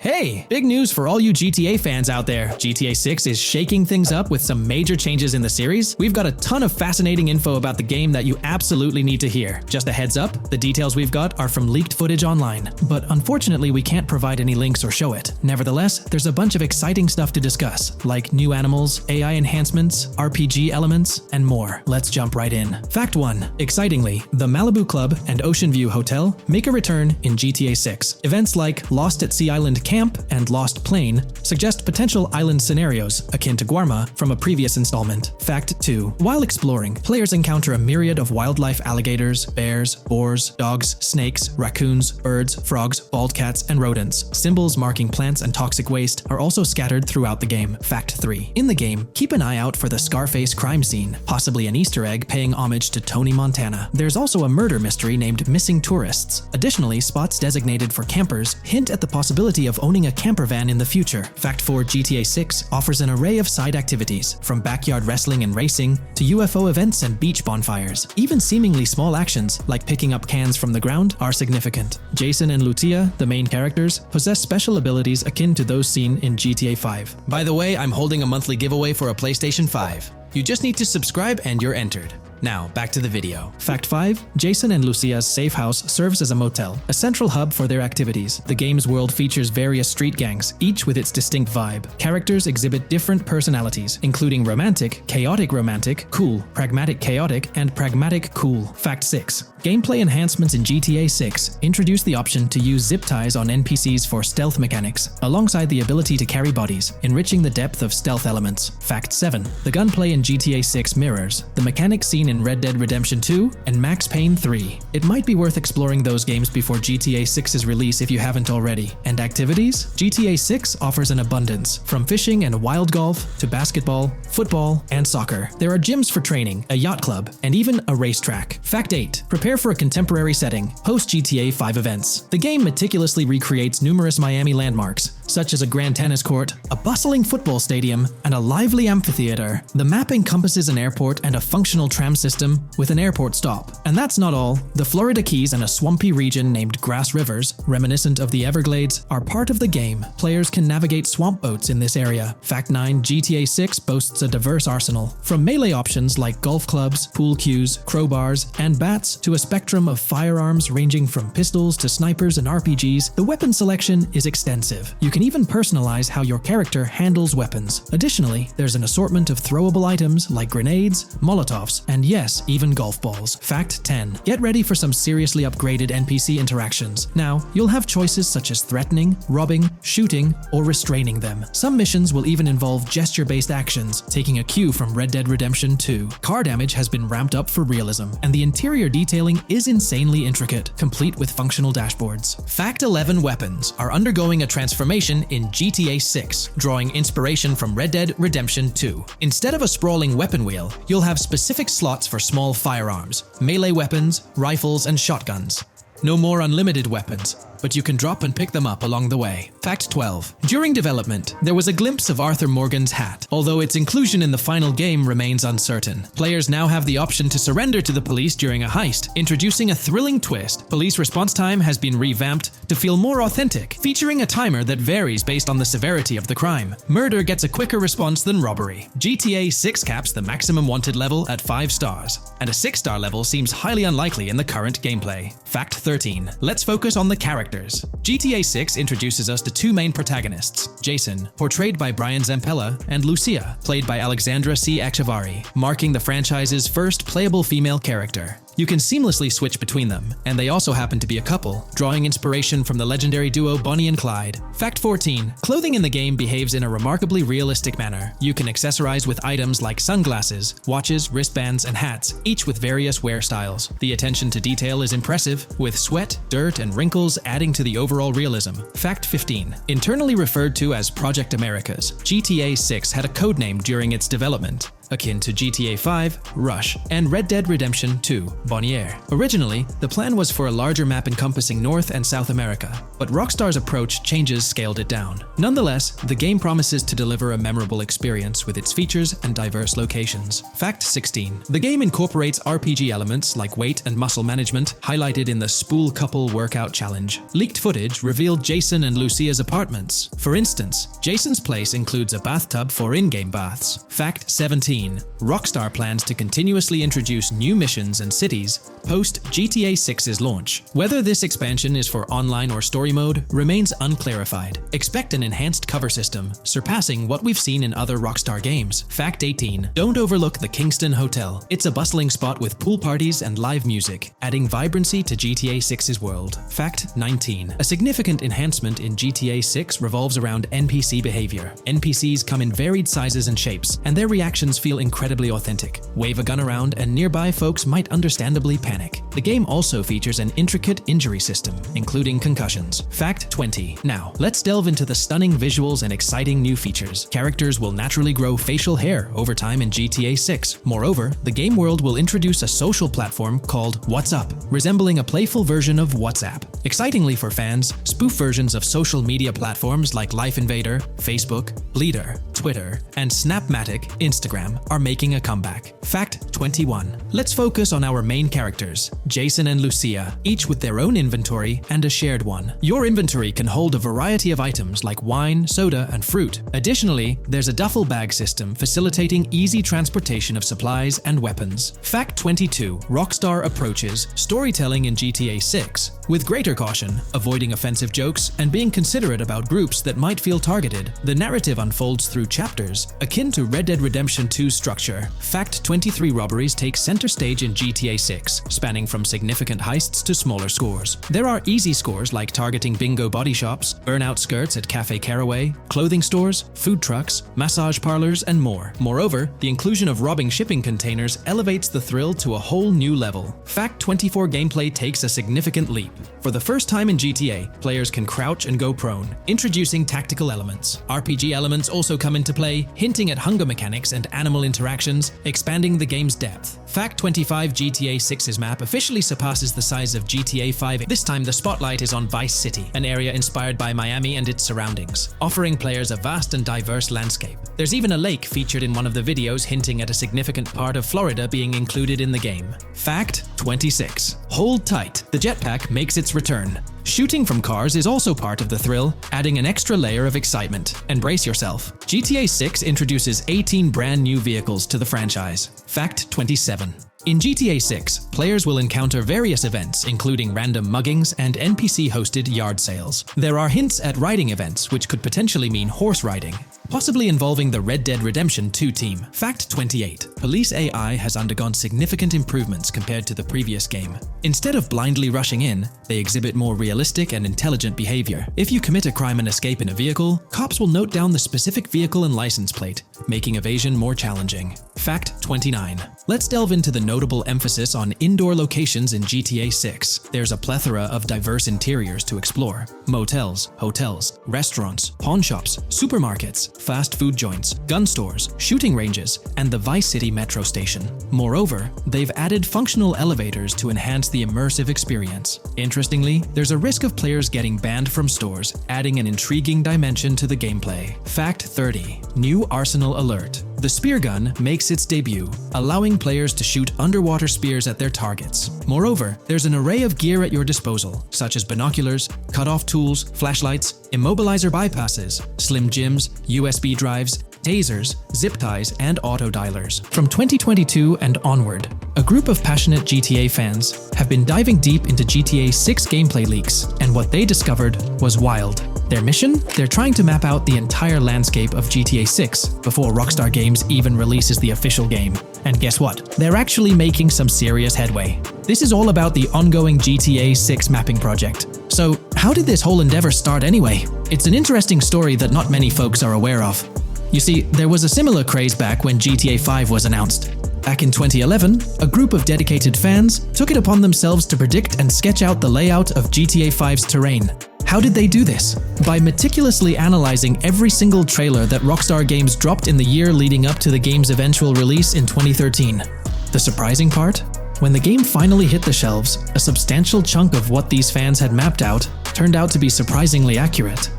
Hey, big news for all you GTA fans out there. GTA 6 is shaking things up with some major changes in the series. We've got a ton of fascinating info about the game that you absolutely need to hear. Just a heads up, the details we've got are from leaked footage online, but unfortunately we can't provide any links or show it. Nevertheless, there's a bunch of exciting stuff to discuss, like new animals, AI enhancements, RPG elements, and more. Let's jump right in. Fact 1. Excitingly, the Malibu Club and Ocean View Hotel make a return in GTA 6. Events like Lost at Sea Island Camp and Lost Plane suggest potential island scenarios akin to Guarma from a previous installment. Fact 2. While exploring, players encounter a myriad of wildlife: alligators, bears, boars, dogs, snakes, raccoons, birds, frogs, bald cats, and rodents. Symbols marking plants and toxic waste are also scattered throughout the game. Fact 3. In the game, keep an eye out for the Scarface crime scene, possibly an Easter egg paying homage to Tony Montana. There's also a murder mystery named Missing Tourists. Additionally, spots designated for campers hint at the possibility of owning a camper van in the future. Fact 4. GTA 6 offers an array of side activities, from backyard wrestling and racing to UFO events and beach bonfires. Even seemingly small actions, like picking up cans from the ground, are significant. Jason and Lucia, the main characters, possess special abilities akin to those seen in GTA 5. By the way, I'm holding a monthly giveaway for a PlayStation 5. You just need to subscribe and you're entered. Now, back to the video. Fact 5. Jason and Lucia's safe house serves as a motel, a central hub for their activities. The game's world features various street gangs, each with its distinct vibe. Characters exhibit different personalities, including romantic, chaotic romantic, cool, pragmatic chaotic, and pragmatic cool. Fact 6. Gameplay enhancements in GTA 6 introduce the option to use zip ties on NPCs for stealth mechanics, alongside the ability to carry bodies, enriching the depth of stealth elements. Fact 7. The gunplay in GTA 6 mirrors the mechanics seen in Red Dead Redemption 2 and Max Payne 3. It might be worth exploring those games before GTA 6's release if you haven't already. And activities? GTA 6 offers an abundance, from fishing and wild golf to basketball, football, and soccer. There are gyms for training, a yacht club, and even a racetrack. Fact 8. Prepare for a contemporary setting, post-GTA 5 events. The game meticulously recreates numerous Miami landmarks, such as a grand tennis court, a bustling football stadium, and a lively amphitheater. The map encompasses an airport and a functional tram system with an airport stop. And that's not all. The Florida Keys and a swampy region named Grass Rivers, reminiscent of the Everglades, are part of the game. Players can navigate swamp boats in this area. Fact 9. GTA 6 boasts a diverse arsenal, from melee options like golf clubs, pool cues, crowbars, and bats to a spectrum of firearms ranging from pistols to snipers and RPGs. The weapon selection is extensive. You can even personalize how your character handles weapons. Additionally, there's an assortment of throwable items like grenades, Molotovs, and yes, even golf balls. Fact 10. Get ready for some seriously upgraded NPC interactions. Now, you'll have choices such as threatening, robbing, shooting, or restraining them. Some missions will even involve gesture-based actions, taking a cue from Red Dead Redemption 2. Car damage has been ramped up for realism, and the interior detailing is insanely intricate, complete with functional dashboards. Fact 11. Weapons are undergoing a transformation in GTA 6, drawing inspiration from Red Dead Redemption 2. Instead of a sprawling weapon wheel, you'll have specific slots for small firearms, melee weapons, rifles, and shotguns. No more unlimited weapons, but you can drop and pick them up along the way. Fact 12. During development, there was a glimpse of Arthur Morgan's hat, although its inclusion in the final game remains uncertain. Players now have the option to surrender to the police during a heist, introducing a thrilling twist. Police response time has been revamped to feel more authentic, featuring a timer that varies based on the severity of the crime. Murder gets a quicker response than robbery. GTA 6 caps the maximum wanted level at 5 stars, and a 6-star level seems highly unlikely in the current gameplay. Fact 13. Let's focus on the characters. GTA 6 introduces us to two main protagonists, Jason, portrayed by Brian Zampella, and Lucia, played by Alexandra C. Echevarri, marking the franchise's first playable female character. You can seamlessly switch between them, and they also happen to be a couple, drawing inspiration from the legendary duo Bonnie and Clyde. Fact 14. Clothing in the game behaves in a remarkably realistic manner. You can accessorize with items like sunglasses, watches, wristbands, and hats, each with various wear styles. The attention to detail is impressive, with sweat, dirt, and wrinkles adding to the overall realism. Fact 15. Internally referred to as Project Americas, GTA 6 had a codename during its development. akin to GTA 5, Rush, and Red Dead Redemption 2, Bonnier. Originally, the plan was for a larger map encompassing North and South America, but Rockstar's approach changes scaled it down. Nonetheless, the game promises to deliver a memorable experience with its features and diverse locations. Fact 16. The game incorporates RPG elements like weight and muscle management, highlighted in the Spool Couple Workout Challenge. Leaked footage revealed Jason and Lucia's apartments. For instance, Jason's place includes a bathtub for in-game baths. Fact 17. Rockstar plans to continuously introduce new missions and cities post GTA 6's launch. Whether this expansion is for online or story mode remains unclarified. Expect an enhanced cover system, surpassing what we've seen in other Rockstar games. Fact 18. Don't overlook the Kingston Hotel. It's a bustling spot with pool parties and live music, adding vibrancy to GTA 6's world. Fact 19. A significant enhancement in GTA 6 revolves around NPC behavior. NPCs come in varied sizes and shapes, and their reactions feel incredibly authentic. Wave a gun around and nearby folks might understandably panic. The game also features an intricate injury system, including concussions. Fact 20. Now, let's delve into the stunning visuals and exciting new features. Characters will naturally grow facial hair over time in GTA 6. Moreover, the game world will introduce a social platform called WhatsApp, resembling a playful version of WhatsApp. Excitingly for fans, spoof versions of social media platforms like Life Invader, Facebook, Bleeder, Twitter, and Snapmatic, Instagram are making a comeback. Fact 21. Let's focus on our main characters, Jason and Lucia, each with their own inventory and a shared one. Your inventory can hold a variety of items like wine, soda, and fruit. Additionally, there's a duffel bag system facilitating easy transportation of supplies and weapons. Fact 22. Rockstar approaches storytelling in GTA 6 with greater caution, avoiding offensive jokes and being considerate about groups that might feel targeted. The narrative unfolds through chapters, akin to Red Dead Redemption 2's structure. Fact 23. Robberies take center stage in GTA 6, spanning from significant heists to smaller scores. There are easy scores like targeting bingo body shops, burnout skirts at Cafe Caraway, clothing stores, food trucks, massage parlors, and more. Moreover, the inclusion of robbing shipping containers elevates the thrill to a whole new level. Fact 24. Gameplay takes a significant leap. For the first time in GTA, players can crouch and go prone, introducing tactical elements. RPG elements also come into play, hinting at hunger mechanics and animal interactions, expanding the game's depth. Fact 25. GTA 6's map officially surpasses the size of GTA 5. This time the spotlight is on Vice City, an area inspired by Miami and its surroundings, offering players a vast and diverse landscape. There's even a lake featured in one of the videos, hinting at a significant part of Florida being included in the game. Fact 26. Hold tight, the jetpack makes its return. Shooting from cars is also part of the thrill, adding an extra layer of excitement. And brace yourself. GTA 6 introduces 18 brand new vehicles to the franchise. Fact 27. In GTA 6, players will encounter various events, including random muggings and NPC-hosted yard sales. There are hints at riding events, which could potentially mean horse riding, possibly involving the Red Dead Redemption 2 team. Fact 28. Police AI has undergone significant improvements compared to the previous game. Instead of blindly rushing in, they exhibit more realistic and intelligent behavior. If you commit a crime and escape in a vehicle, cops will note down the specific vehicle and license plate, making evasion more challenging. Fact 29. Let's delve into the notable emphasis on indoor locations in GTA 6. There's a plethora of diverse interiors to explore. Motels, hotels, restaurants, pawn shops, supermarkets, fast food joints, gun stores, shooting ranges, and the Vice City metro station. Moreover, they've added functional elevators to enhance the immersive experience. Interestingly, there's a risk of players getting banned from stores, adding an intriguing dimension to the gameplay. Fact 30. New Arsenal Alert. The spear gun makes its debut, allowing players to shoot underwater spears at their targets. Moreover, there's an array of gear at your disposal, such as binoculars, cut-off tools, flashlights, immobilizer bypasses, slim jims, USB drives, tasers, zip ties, and auto dialers. From 2022 and onward, a group of passionate GTA fans have been diving deep into GTA 6 gameplay leaks, and what they discovered was wild. Their mission? They're trying to map out the entire landscape of GTA 6 before Rockstar Games even releases the official game. And guess what? They're actually making some serious headway. This is all about the ongoing GTA 6 mapping project. So, how did this whole endeavor start anyway? It's an interesting story that not many folks are aware of. You see, there was a similar craze back when GTA 5 was announced. Back in 2011, a group of dedicated fans took it upon themselves to predict and sketch out the layout of GTA 5's terrain. How did they do this? By meticulously analyzing every single trailer that Rockstar Games dropped in the year leading up to the game's eventual release in 2013. The surprising part? When the game finally hit the shelves, a substantial chunk of what these fans had mapped out turned out to be surprisingly accurate.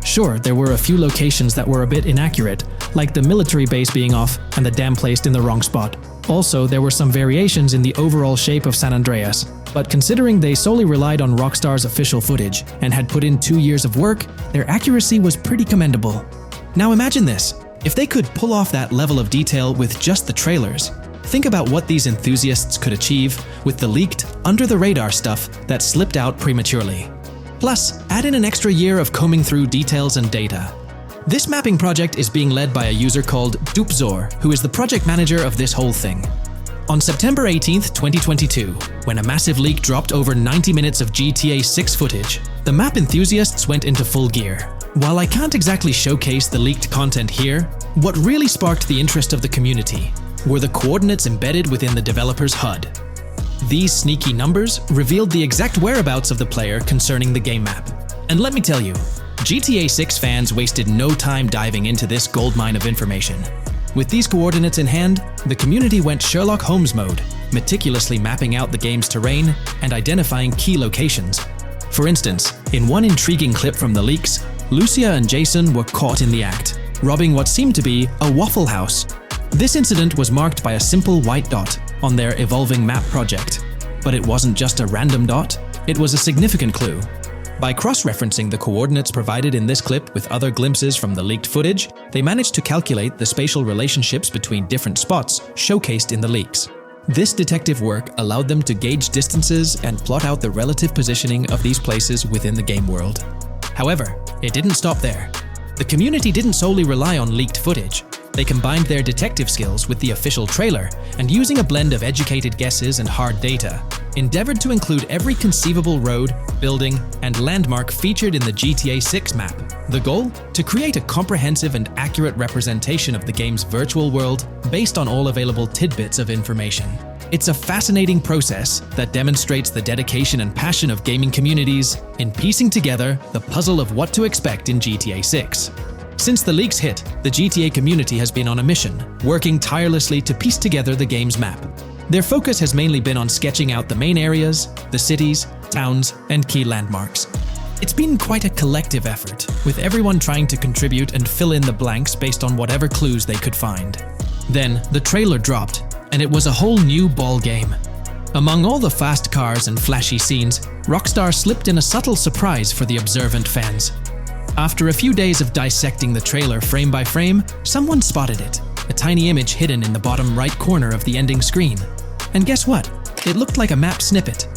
Sure, there were a few locations that were a bit inaccurate, like the military base being off and the dam placed in the wrong spot. Also, there were some variations in the overall shape of San Andreas, but considering they solely relied on Rockstar's official footage and had put in 2 years of work, their accuracy was pretty commendable. Now imagine this, if they could pull off that level of detail with just the trailers, think about what these enthusiasts could achieve with the leaked, under-the-radar stuff that slipped out prematurely. Plus, add in an extra year of combing through details and data. This mapping project is being led by a user called Dupzor, who is the project manager of this whole thing. On September 18th, 2022, when a massive leak dropped over 90 minutes of GTA 6 footage, the map enthusiasts went into full gear. While I can't exactly showcase the leaked content here, what really sparked the interest of the community were the coordinates embedded within the developer's HUD. These sneaky numbers revealed the exact whereabouts of the player concerning the game map. And let me tell you, GTA 6 fans wasted no time diving into this goldmine of information. With these coordinates in hand, the community went Sherlock Holmes mode, meticulously mapping out the game's terrain and identifying key locations. For instance, in one intriguing clip from the leaks, Lucia and Jason were caught in the act, robbing what seemed to be a Waffle House. This incident was marked by a simple white dot on their evolving map project. But it wasn't just a random dot, it was a significant clue. By cross-referencing the coordinates provided in this clip with other glimpses from the leaked footage, they managed to calculate the spatial relationships between different spots showcased in the leaks. This detective work allowed them to gauge distances and plot out the relative positioning of these places within the game world. However, it didn't stop there. The community didn't solely rely on leaked footage. They combined their detective skills with the official trailer and, using a blend of educated guesses and hard data, endeavored to include every conceivable road, building, and landmark featured in the GTA 6 map. The goal? To create a comprehensive and accurate representation of the game's virtual world based on all available tidbits of information. It's a fascinating process that demonstrates the dedication and passion of gaming communities in piecing together the puzzle of what to expect in GTA 6. Since the leaks hit, the GTA community has been on a mission, working tirelessly to piece together the game's map. Their focus has mainly been on sketching out the main areas, the cities, towns, and key landmarks. It's been quite a collective effort, with everyone trying to contribute and fill in the blanks based on whatever clues they could find. Then, the trailer dropped, and it was a whole new ball game. Among all the fast cars and flashy scenes, Rockstar slipped in a subtle surprise for the observant fans. After a few days of dissecting the trailer frame by frame, someone spotted it, a tiny image hidden in the bottom right corner of the ending screen. And guess what? It looked like a map snippet.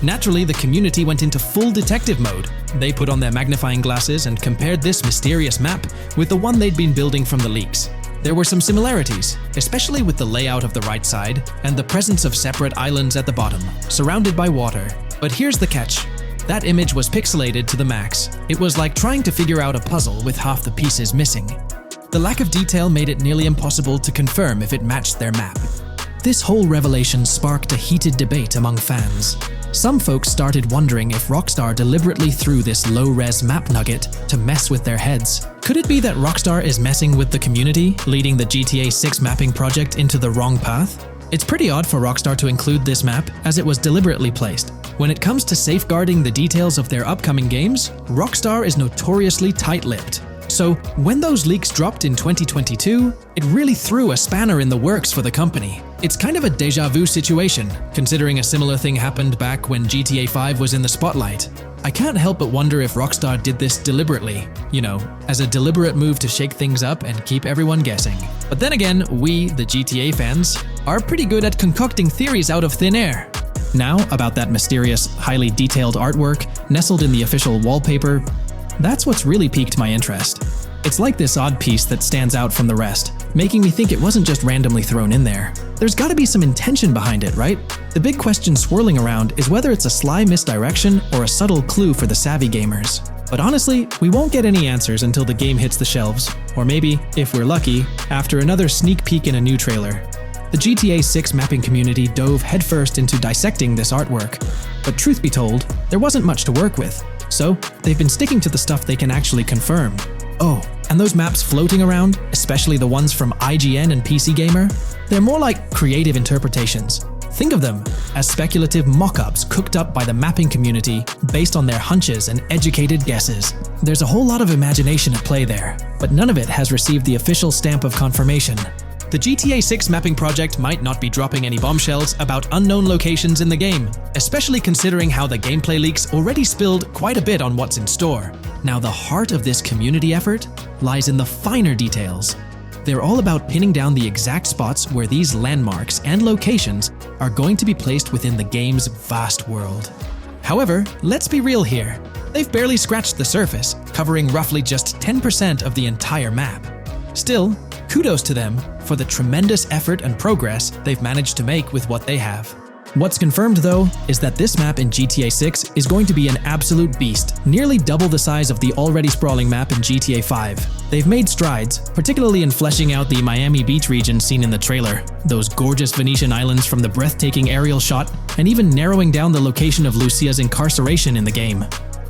Naturally, the community went into full detective mode. They put on their magnifying glasses and compared this mysterious map with the one they'd been building from the leaks. There were some similarities, especially with the layout of the right side and the presence of separate islands at the bottom, surrounded by water. But here's the catch. That image was pixelated to the max. It was like trying to figure out a puzzle with half the pieces missing. The lack of detail made it nearly impossible to confirm if it matched their map. This whole revelation sparked a heated debate among fans. Some folks started wondering if Rockstar deliberately threw this low-res map nugget to mess with their heads. Could it be that Rockstar is messing with the community, leading the GTA 6 mapping project into the wrong path? It's pretty odd for Rockstar to include this map, as it was deliberately placed. When it comes to safeguarding the details of their upcoming games, Rockstar is notoriously tight-lipped. So, when those leaks dropped in 2022, it really threw a spanner in the works for the company. It's kind of a déjà vu situation, considering a similar thing happened back when GTA 5 was in the spotlight. I can't help but wonder if Rockstar did this deliberately, as a deliberate move to shake things up and keep everyone guessing. But then again, we, the GTA fans, are pretty good at concocting theories out of thin air. Now, about that mysterious, highly detailed artwork nestled in the official wallpaper, that's what's really piqued my interest. It's like this odd piece that stands out from the rest, making me think it wasn't just randomly thrown in there. There's gotta be some intention behind it, right? The big question swirling around is whether it's a sly misdirection or a subtle clue for the savvy gamers. But honestly, we won't get any answers until the game hits the shelves, or maybe, if we're lucky, after another sneak peek in a new trailer. The GTA 6 mapping community dove headfirst into dissecting this artwork. But truth be told, there wasn't much to work with. So, they've been sticking to the stuff they can actually confirm. Oh, and those maps floating around, especially the ones from IGN and PC Gamer, they're more like creative interpretations. Think of them as speculative mock-ups cooked up by the mapping community based on their hunches and educated guesses. There's a whole lot of imagination at play there, but none of it has received the official stamp of confirmation. The GTA 6 mapping project might not be dropping any bombshells about unknown locations in the game, especially considering how the gameplay leaks already spilled quite a bit on what's in store. Now, the heart of this community effort lies in the finer details. They're all about pinning down the exact spots where these landmarks and locations are going to be placed within the game's vast world. However, let's be real here. They've barely scratched the surface, covering roughly just 10% of the entire map. Still, kudos to them for the tremendous effort and progress they've managed to make with what they have. What's confirmed, though, is that this map in GTA 6 is going to be an absolute beast, nearly double the size of the already sprawling map in GTA 5. They've made strides, particularly in fleshing out the Miami Beach region seen in the trailer, those gorgeous Venetian islands from the breathtaking aerial shot, and even narrowing down the location of Lucia's incarceration in the game.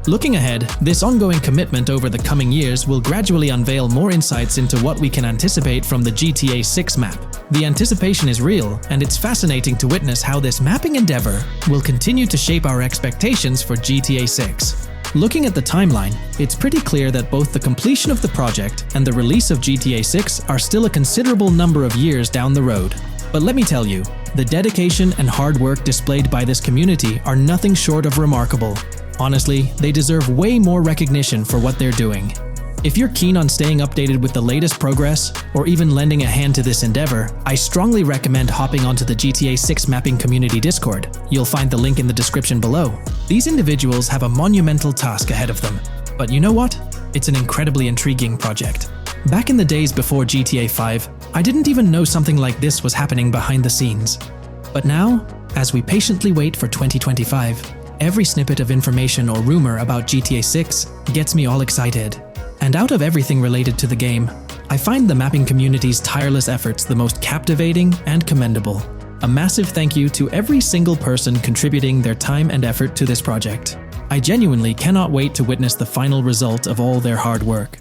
Looking ahead, this ongoing commitment over the coming years will gradually unveil more insights into what we can anticipate from the GTA 6 map. The anticipation is real, and it's fascinating to witness how this mapping endeavor will continue to shape our expectations for GTA 6. Looking at the timeline, it's pretty clear that both the completion of the project and the release of GTA 6 are still a considerable number of years down the road. But let me tell you, the dedication and hard work displayed by this community are nothing short of remarkable. Honestly, they deserve way more recognition for what they're doing. If you're keen on staying updated with the latest progress, or even lending a hand to this endeavor, I strongly recommend hopping onto the GTA 6 Mapping Community Discord. You'll find the link in the description below. These individuals have a monumental task ahead of them. But you know what? It's an incredibly intriguing project. Back in the days before GTA 5, I didn't even know something like this was happening behind the scenes. But now, as we patiently wait for 2025, every snippet of information or rumor about GTA 6 gets me all excited. And out of everything related to the game, I find the mapping community's tireless efforts the most captivating and commendable. A massive thank you to every single person contributing their time and effort to this project. I genuinely cannot wait to witness the final result of all their hard work.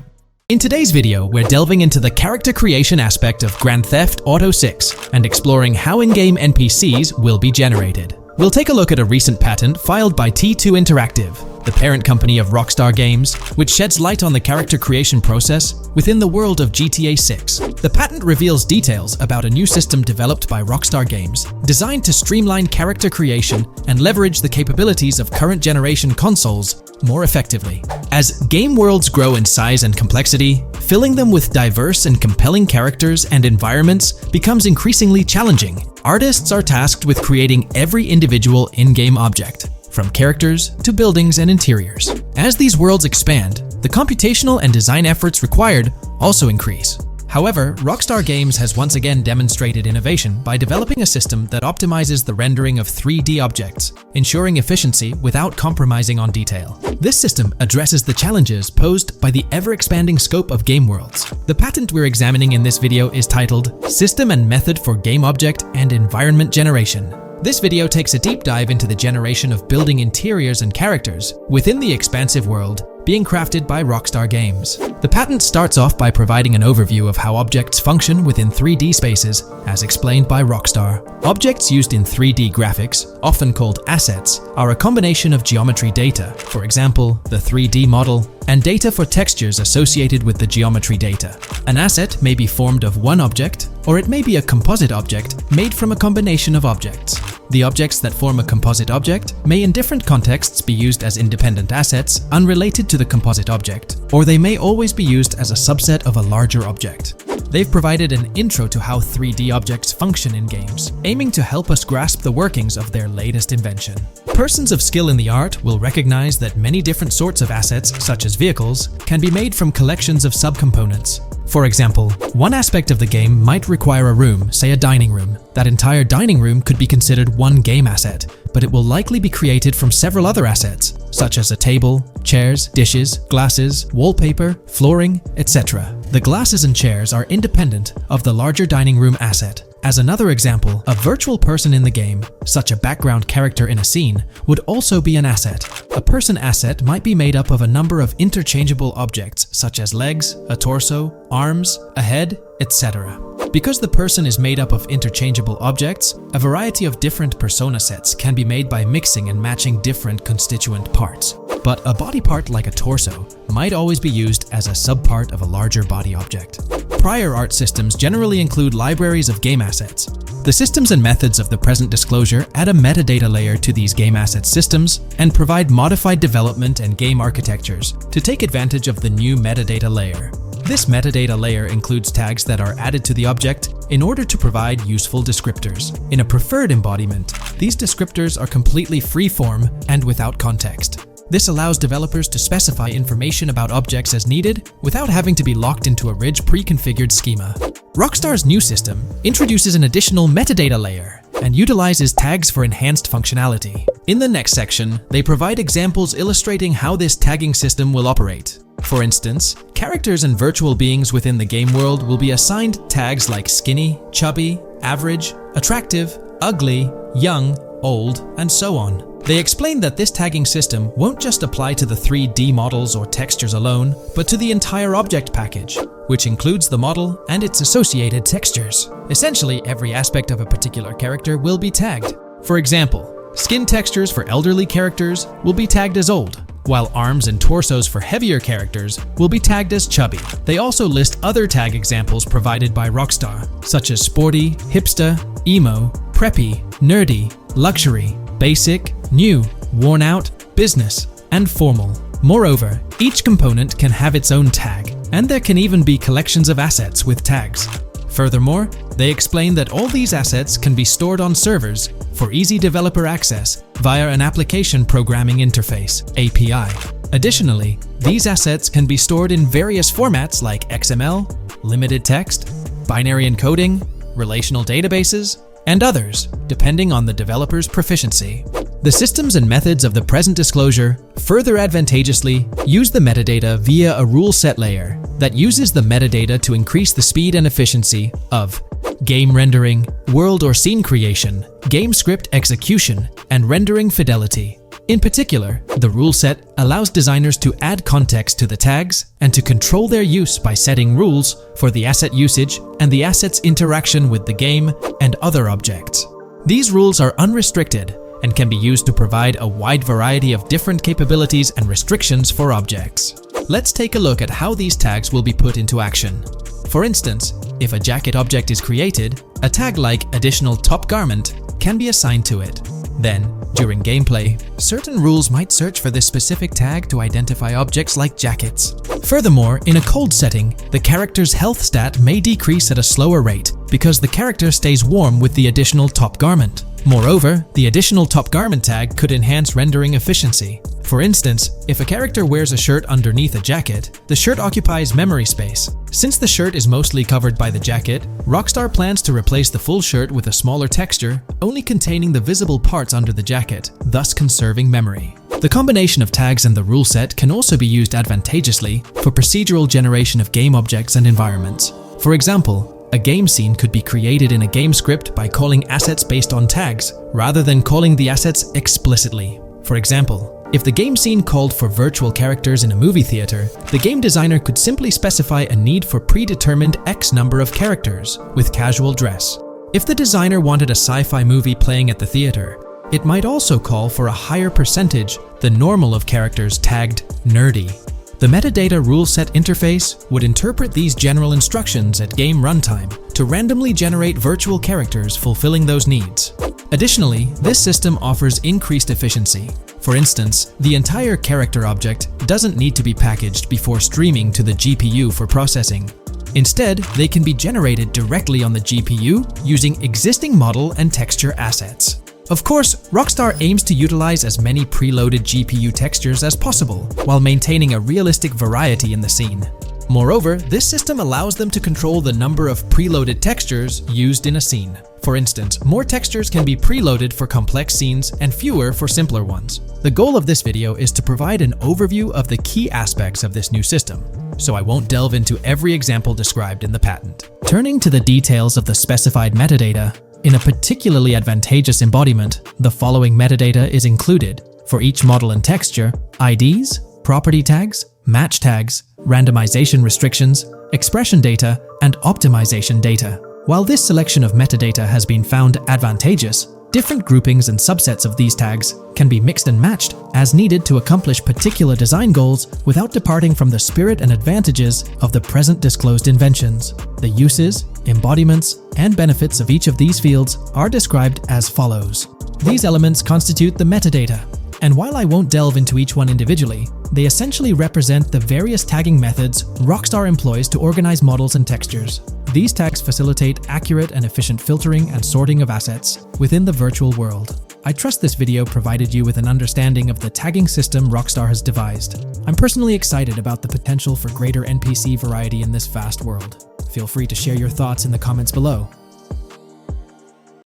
In today's video, we're delving into the character creation aspect of Grand Theft Auto 6 and exploring how in-game NPCs will be generated. We'll take a look at a recent patent filed by T2 Interactive, the parent company of Rockstar Games, which sheds light on the character creation process within the world of GTA 6. The patent reveals details about a new system developed by Rockstar Games, designed to streamline character creation and leverage the capabilities of current generation consoles more effectively. As game worlds grow in size and complexity, filling them with diverse and compelling characters and environments becomes increasingly challenging. Artists are tasked with creating every individual in-game object, from characters to buildings and interiors. As these worlds expand, the computational and design efforts required also increase. However, Rockstar Games has once again demonstrated innovation by developing a system that optimizes the rendering of 3D objects, ensuring efficiency without compromising on detail. This system addresses the challenges posed by the ever-expanding scope of game worlds. The patent we're examining in this video is titled System and Method for Game Object and Environment Generation. This video takes a deep dive into the generation of building interiors and characters within the expansive world being crafted by Rockstar Games. The patent starts off by providing an overview of how objects function within 3D spaces, as explained by Rockstar. Objects used in 3D graphics, often called assets, are a combination of geometry data, for example, the 3D model, and data for textures associated with the geometry data. An asset may be formed of one object, or it may be a composite object made from a combination of objects. The objects that form a composite object may in different contexts be used as independent assets unrelated to the composite object, or they may always be used as a subset of a larger object. They've provided an intro to how 3D objects function in games, aiming to help us grasp the workings of their latest invention. Persons of skill in the art will recognize that many different sorts of assets, such as vehicles, can be made from collections of subcomponents. For example, one aspect of the game might require a room, say a dining room. That entire dining room could be considered one game asset, but it will likely be created from several other assets, such as a table, chairs, dishes, glasses, wallpaper, flooring, etc. The glasses and chairs are independent of the larger dining room asset, As another example, a virtual person in the game, such a background character in a scene, would also be an asset. A person asset might be made up of a number of interchangeable objects such as legs, a torso, arms, a head, etc. Because the person is made up of interchangeable objects, a variety of different persona sets can be made by mixing and matching different constituent parts. But a body part like a torso might always be used as a subpart of a larger body object. Prior art systems generally include libraries of game assets. The systems and methods of the present disclosure add a metadata layer to these game asset systems and provide modified development and game architectures to take advantage of the new metadata layer. This metadata layer includes tags that are added to the object in order to provide useful descriptors. In a preferred embodiment, these descriptors are completely free-form and without context. This allows developers to specify information about objects as needed without having to be locked into a rich pre-configured schema. Rockstar's new system introduces an additional metadata layer and utilizes tags for enhanced functionality. In the next section, they provide examples illustrating how this tagging system will operate. For instance, characters and virtual beings within the game world will be assigned tags like skinny, chubby, average, attractive, ugly, young, old, and so on. They explain that this tagging system won't just apply to the 3D models or textures alone, but to the entire object package, which includes the model and its associated textures. Essentially, every aspect of a particular character will be tagged. For example, skin textures for elderly characters will be tagged as old, while arms and torsos for heavier characters will be tagged as chubby. They also list other tag examples provided by Rockstar, such as sporty, hipster, emo, preppy, nerdy, luxury, basic, new, worn out, business, and formal. Moreover, each component can have its own tag, and there can even be collections of assets with tags. Furthermore, they explain that all these assets can be stored on servers for easy developer access via an application programming interface (API). Additionally, these assets can be stored in various formats like XML, limited text, binary encoding, relational databases, and others, depending on the developer's proficiency. The systems and methods of the present disclosure further advantageously use the metadata via a rule set layer that uses the metadata to increase the speed and efficiency of game rendering, world or scene creation, game script execution, and rendering fidelity. In particular, the rule set allows designers to add context to the tags and to control their use by setting rules for the asset usage and the asset's interaction with the game and other objects. These rules are unrestricted and can be used to provide a wide variety of different capabilities and restrictions for objects. Let's take a look at how these tags will be put into action. For instance, if a jacket object is created, a tag like additional top garment can be assigned to it. Then, during gameplay, certain rules might search for this specific tag to identify objects like jackets. Furthermore, in a cold setting, the character's health stat may decrease at a slower rate because the character stays warm with the additional top garment. Moreover, the additional top garment tag could enhance rendering efficiency. For instance, if a character wears a shirt underneath a jacket, the shirt occupies memory space. Since the shirt is mostly covered by the jacket, Rockstar plans to replace the full shirt with a smaller texture, only containing the visible parts under the jacket, thus conserving memory. The combination of tags and the rule set can also be used advantageously for procedural generation of game objects and environments. For example, a game scene could be created in a game script by calling assets based on tags, rather than calling the assets explicitly. For example, if the game scene called for virtual characters in a movie theater, the game designer could simply specify a need for predetermined X number of characters with casual dress. If the designer wanted a sci-fi movie playing at the theater, it might also call for a higher percentage than normal of characters tagged nerdy. The metadata rule set interface would interpret these general instructions at game runtime to randomly generate virtual characters fulfilling those needs. Additionally, this system offers increased efficiency. For instance, the entire character object doesn't need to be packaged before streaming to the GPU for processing. Instead, they can be generated directly on the GPU using existing model and texture assets. Of course, Rockstar aims to utilize as many preloaded GPU textures as possible, while maintaining a realistic variety in the scene. Moreover, this system allows them to control the number of preloaded textures used in a scene. For instance, more textures can be preloaded for complex scenes and fewer for simpler ones. The goal of this video is to provide an overview of the key aspects of this new system, so I won't delve into every example described in the patent. Turning to the details of the specified metadata, in a particularly advantageous embodiment, the following metadata is included for each model and texture: IDs, property tags, match tags, randomization restrictions, expression data, and optimization data. While this selection of metadata has been found advantageous, different groupings and subsets of these tags can be mixed and matched as needed to accomplish particular design goals without departing from the spirit and advantages of the present disclosed inventions. The uses, embodiments, and benefits of each of these fields are described as follows. These elements constitute the metadata, and while I won't delve into each one individually, they essentially represent the various tagging methods Rockstar employs to organize models and textures. These tags facilitate accurate and efficient filtering and sorting of assets within the virtual world. I trust this video provided you with an understanding of the tagging system Rockstar has devised. I'm personally excited about the potential for greater NPC variety in this vast world. Feel free to share your thoughts in the comments below.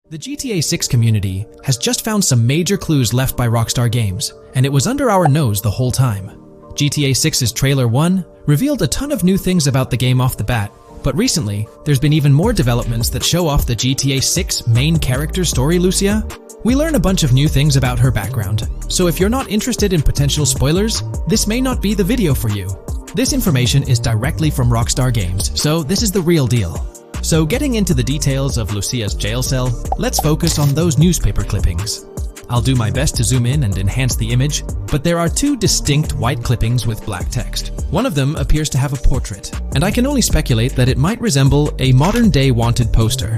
The GTA 6 community has just found some major clues left by Rockstar Games, and it was under our nose the whole time. GTA 6's Trailer 1 revealed a ton of new things about the game off the bat, but recently, there's been even more developments that show off the GTA 6 main character story, Lucia. We learn a bunch of new things about her background, so if you're not interested in potential spoilers, this may not be the video for you. This information is directly from Rockstar Games, so this is the real deal. So getting into the details of Lucia's jail cell, let's focus on those newspaper clippings. I'll do my best to zoom in and enhance the image, but there are two distinct white clippings with black text. One of them appears to have a portrait, and I can only speculate that it might resemble a modern-day wanted poster.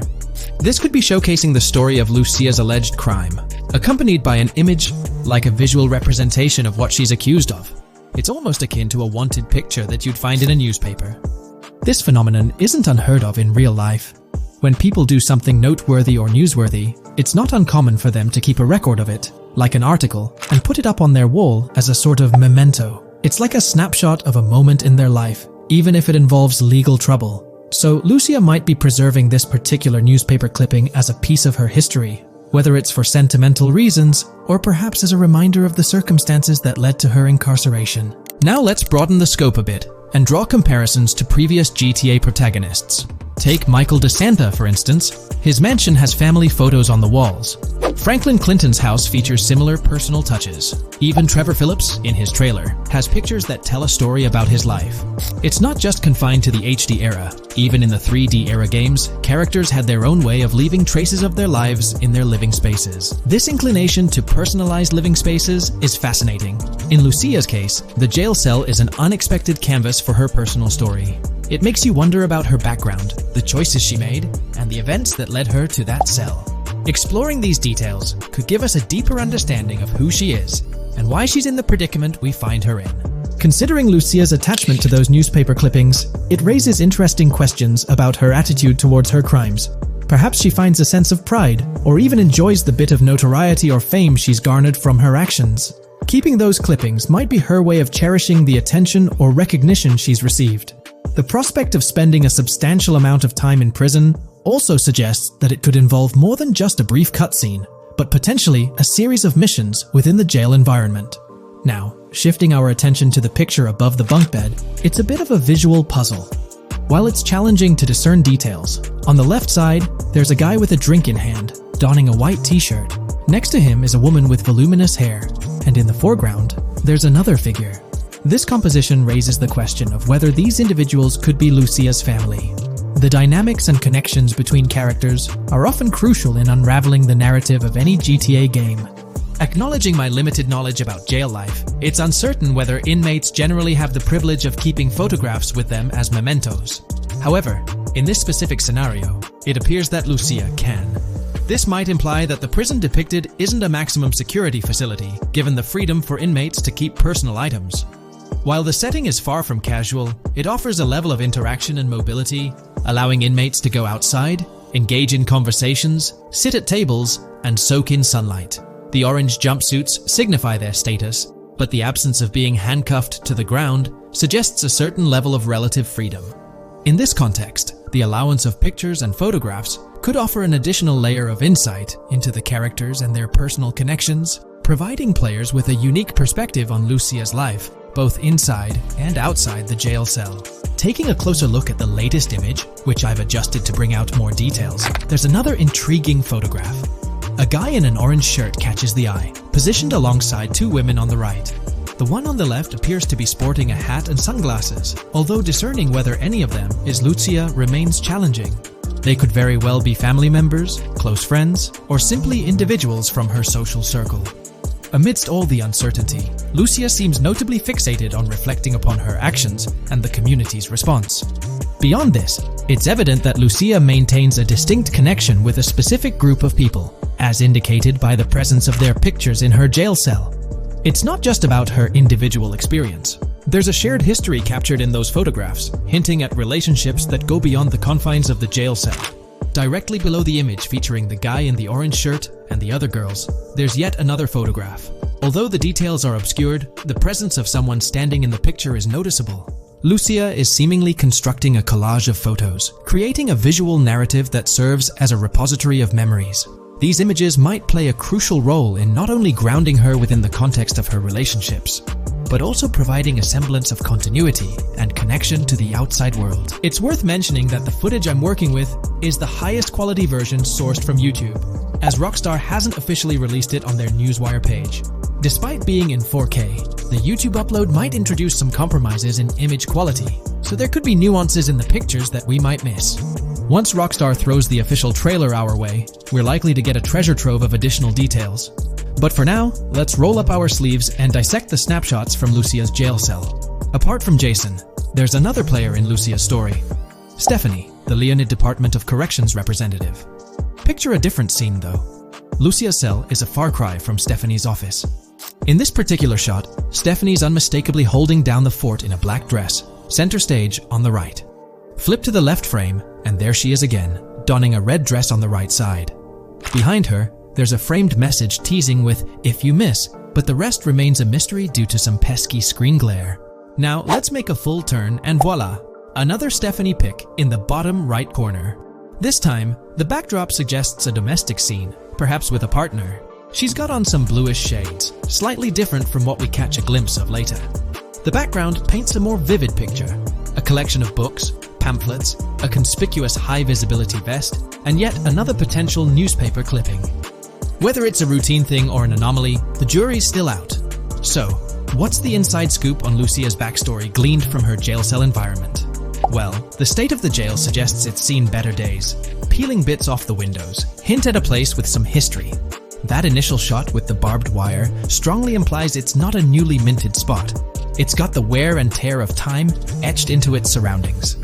This could be showcasing the story of Lucia's alleged crime, accompanied by an image like a visual representation of what she's accused of. It's almost akin to a wanted picture that you'd find in a newspaper. This phenomenon isn't unheard of in real life. When people do something noteworthy or newsworthy, it's not uncommon for them to keep a record of it, like an article, and put it up on their wall as a sort of memento. It's like a snapshot of a moment in their life, even if it involves legal trouble. So Lucia might be preserving this particular newspaper clipping as a piece of her history, whether it's for sentimental reasons or perhaps as a reminder of the circumstances that led to her incarceration. Now let's broaden the scope a bit and draw comparisons to previous GTA protagonists. Take Michael DeSanta, for instance. His mansion has family photos on the walls. Franklin Clinton's house features similar personal touches. Even Trevor Phillips, in his trailer, has pictures that tell a story about his life. It's not just confined to the HD era. Even in the 3D era games, characters had their own way of leaving traces of their lives in their living spaces. This inclination to personalized living spaces is fascinating. In Lucia's case, the jail cell is an unexpected canvas for her personal story. It makes you wonder about her background, the choices she made, and the events that led her to that cell. Exploring these details could give us a deeper understanding of who she is and why she's in the predicament we find her in. Considering Lucia's attachment to those newspaper clippings, it raises interesting questions about her attitude towards her crimes. Perhaps she finds a sense of pride, or even enjoys the bit of notoriety or fame she's garnered from her actions. Keeping those clippings might be her way of cherishing the attention or recognition she's received. The prospect of spending a substantial amount of time in prison also suggests that it could involve more than just a brief cutscene, but potentially a series of missions within the jail environment. Now, shifting our attention to the picture above the bunk bed, it's a bit of a visual puzzle. While it's challenging to discern details, on the left side, there's a guy with a drink in hand, donning a white t-shirt. Next to him is a woman with voluminous hair, and in the foreground, there's another figure. This composition raises the question of whether these individuals could be Lucia's family. The dynamics and connections between characters are often crucial in unraveling the narrative of any GTA game. Acknowledging my limited knowledge about jail life, it's uncertain whether inmates generally have the privilege of keeping photographs with them as mementos. However, in this specific scenario, it appears that Lucia can. This might imply that the prison depicted isn't a maximum security facility, given the freedom for inmates to keep personal items. While the setting is far from casual, it offers a level of interaction and mobility, allowing inmates to go outside, engage in conversations, sit at tables, and soak in sunlight. The orange jumpsuits signify their status, but the absence of being handcuffed to the ground suggests a certain level of relative freedom. In this context, the allowance of pictures and photographs could offer an additional layer of insight into the characters and their personal connections, providing players with a unique perspective on Lucia's life, both inside and outside the jail cell. taking a closer look at the latest image, which I've adjusted to bring out more details, there's another intriguing photograph. A guy in an orange shirt catches the eye, positioned alongside two women on the right. The one on the left appears to be sporting a hat and sunglasses, although discerning whether any of them is Lucia remains challenging. They could very well be family members, close friends, or simply individuals from her social circle. Amidst all the uncertainty, Lucia seems notably fixated on reflecting upon her actions and the community's response. Beyond this, it's evident that Lucia maintains a distinct connection with a specific group of people, as indicated by the presence of their pictures in her jail cell. It's not just about her individual experience. There's a shared history captured in those photographs, hinting at relationships that go beyond the confines of the jail cell. Directly below the image featuring the guy in the orange shirt and the other girls, there's yet another photograph. Although the details are obscured, the presence of someone standing in the picture is noticeable. Lucia is seemingly constructing a collage of photos, creating a visual narrative that serves as a repository of memories. These images might play a crucial role in not only grounding her within the context of her relationships, but also providing a semblance of continuity and connection to the outside world. It's worth mentioning that the footage I'm working with is the highest quality version sourced from YouTube, as Rockstar hasn't officially released it on their Newswire page. Despite being in 4K, the YouTube upload might introduce some compromises in image quality, so there could be nuances in the pictures that we might miss. Once Rockstar throws the official trailer our way, we're likely to get a treasure trove of additional details. But for now, let's roll up our sleeves and dissect the snapshots from Lucia's jail cell. Apart from Jason, there's another player in Lucia's story. Stephanie, the Leonid Department of Corrections representative. Picture a different scene though. Lucia's cell is a far cry from Stephanie's office. In this particular shot, Stephanie's unmistakably holding down the fort in a black dress, center stage on the right. Flip to the left frame, and there she is again, donning a red dress on the right side. Behind her, there's a framed message teasing with "if you miss," but the rest remains a mystery due to some pesky screen glare. Now let's make a full turn and voila, another Stephanie pic in the bottom right corner. This time, the backdrop suggests a domestic scene, perhaps with a partner. She's got on some bluish shades, slightly different from what we catch a glimpse of later. The background paints a more vivid picture, a collection of books, pamphlets, a conspicuous high-visibility vest, and yet another potential newspaper clipping. Whether it's a routine thing or an anomaly, the jury's still out. So, what's the inside scoop on Lucia's backstory gleaned from her jail cell environment? Well, the state of the jail suggests it's seen better days. Peeling bits off the windows hint at a place with some history. That initial shot with the barbed wire strongly implies it's not a newly minted spot. It's got the wear and tear of time etched into its surroundings.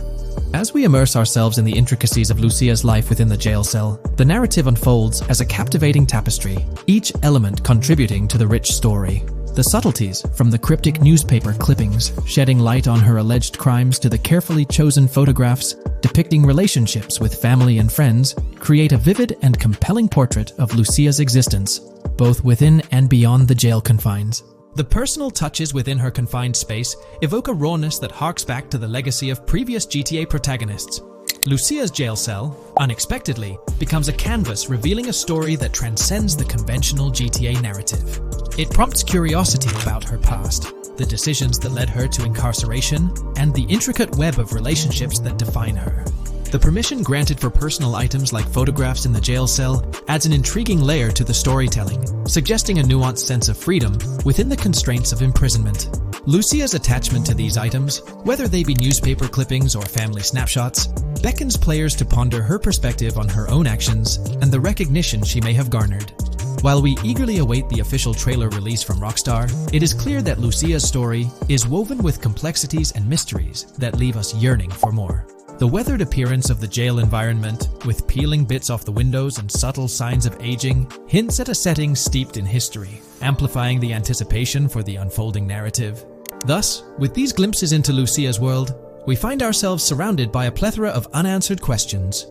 As we immerse ourselves in the intricacies of Lucia's life within the jail cell, the narrative unfolds as a captivating tapestry, each element contributing to the rich story. The subtleties, from the cryptic newspaper clippings shedding light on her alleged crimes to the carefully chosen photographs depicting relationships with family and friends, create a vivid and compelling portrait of Lucia's existence, both within and beyond the jail confines. The personal touches within her confined space evoke a rawness that harks back to the legacy of previous GTA protagonists. Lucia's jail cell, unexpectedly, becomes a canvas revealing a story that transcends the conventional GTA narrative. It prompts curiosity about her past, the decisions that led her to incarceration, and the intricate web of relationships that define her. The permission granted for personal items like photographs in the jail cell adds an intriguing layer to the storytelling, suggesting a nuanced sense of freedom within the constraints of imprisonment. Lucia's attachment to these items, whether they be newspaper clippings or family snapshots, beckons players to ponder her perspective on her own actions and the recognition she may have garnered. While we eagerly await the official trailer release from Rockstar, it is clear that Lucia's story is woven with complexities and mysteries that leave us yearning for more. The weathered appearance of the jail environment, with peeling bits off the windows and subtle signs of aging, hints at a setting steeped in history, amplifying the anticipation for the unfolding narrative. Thus, with these glimpses into Lucia's world, we find ourselves surrounded by a plethora of unanswered questions.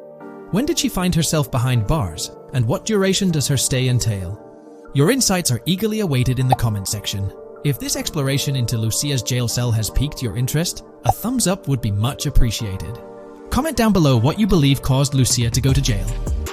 When did she find herself behind bars, and what duration does her stay entail? Your insights are eagerly awaited in the comment section. If this exploration into Lucia's jail cell has piqued your interest, a thumbs up would be much appreciated. Comment down below what you believe caused Lucia to go to jail.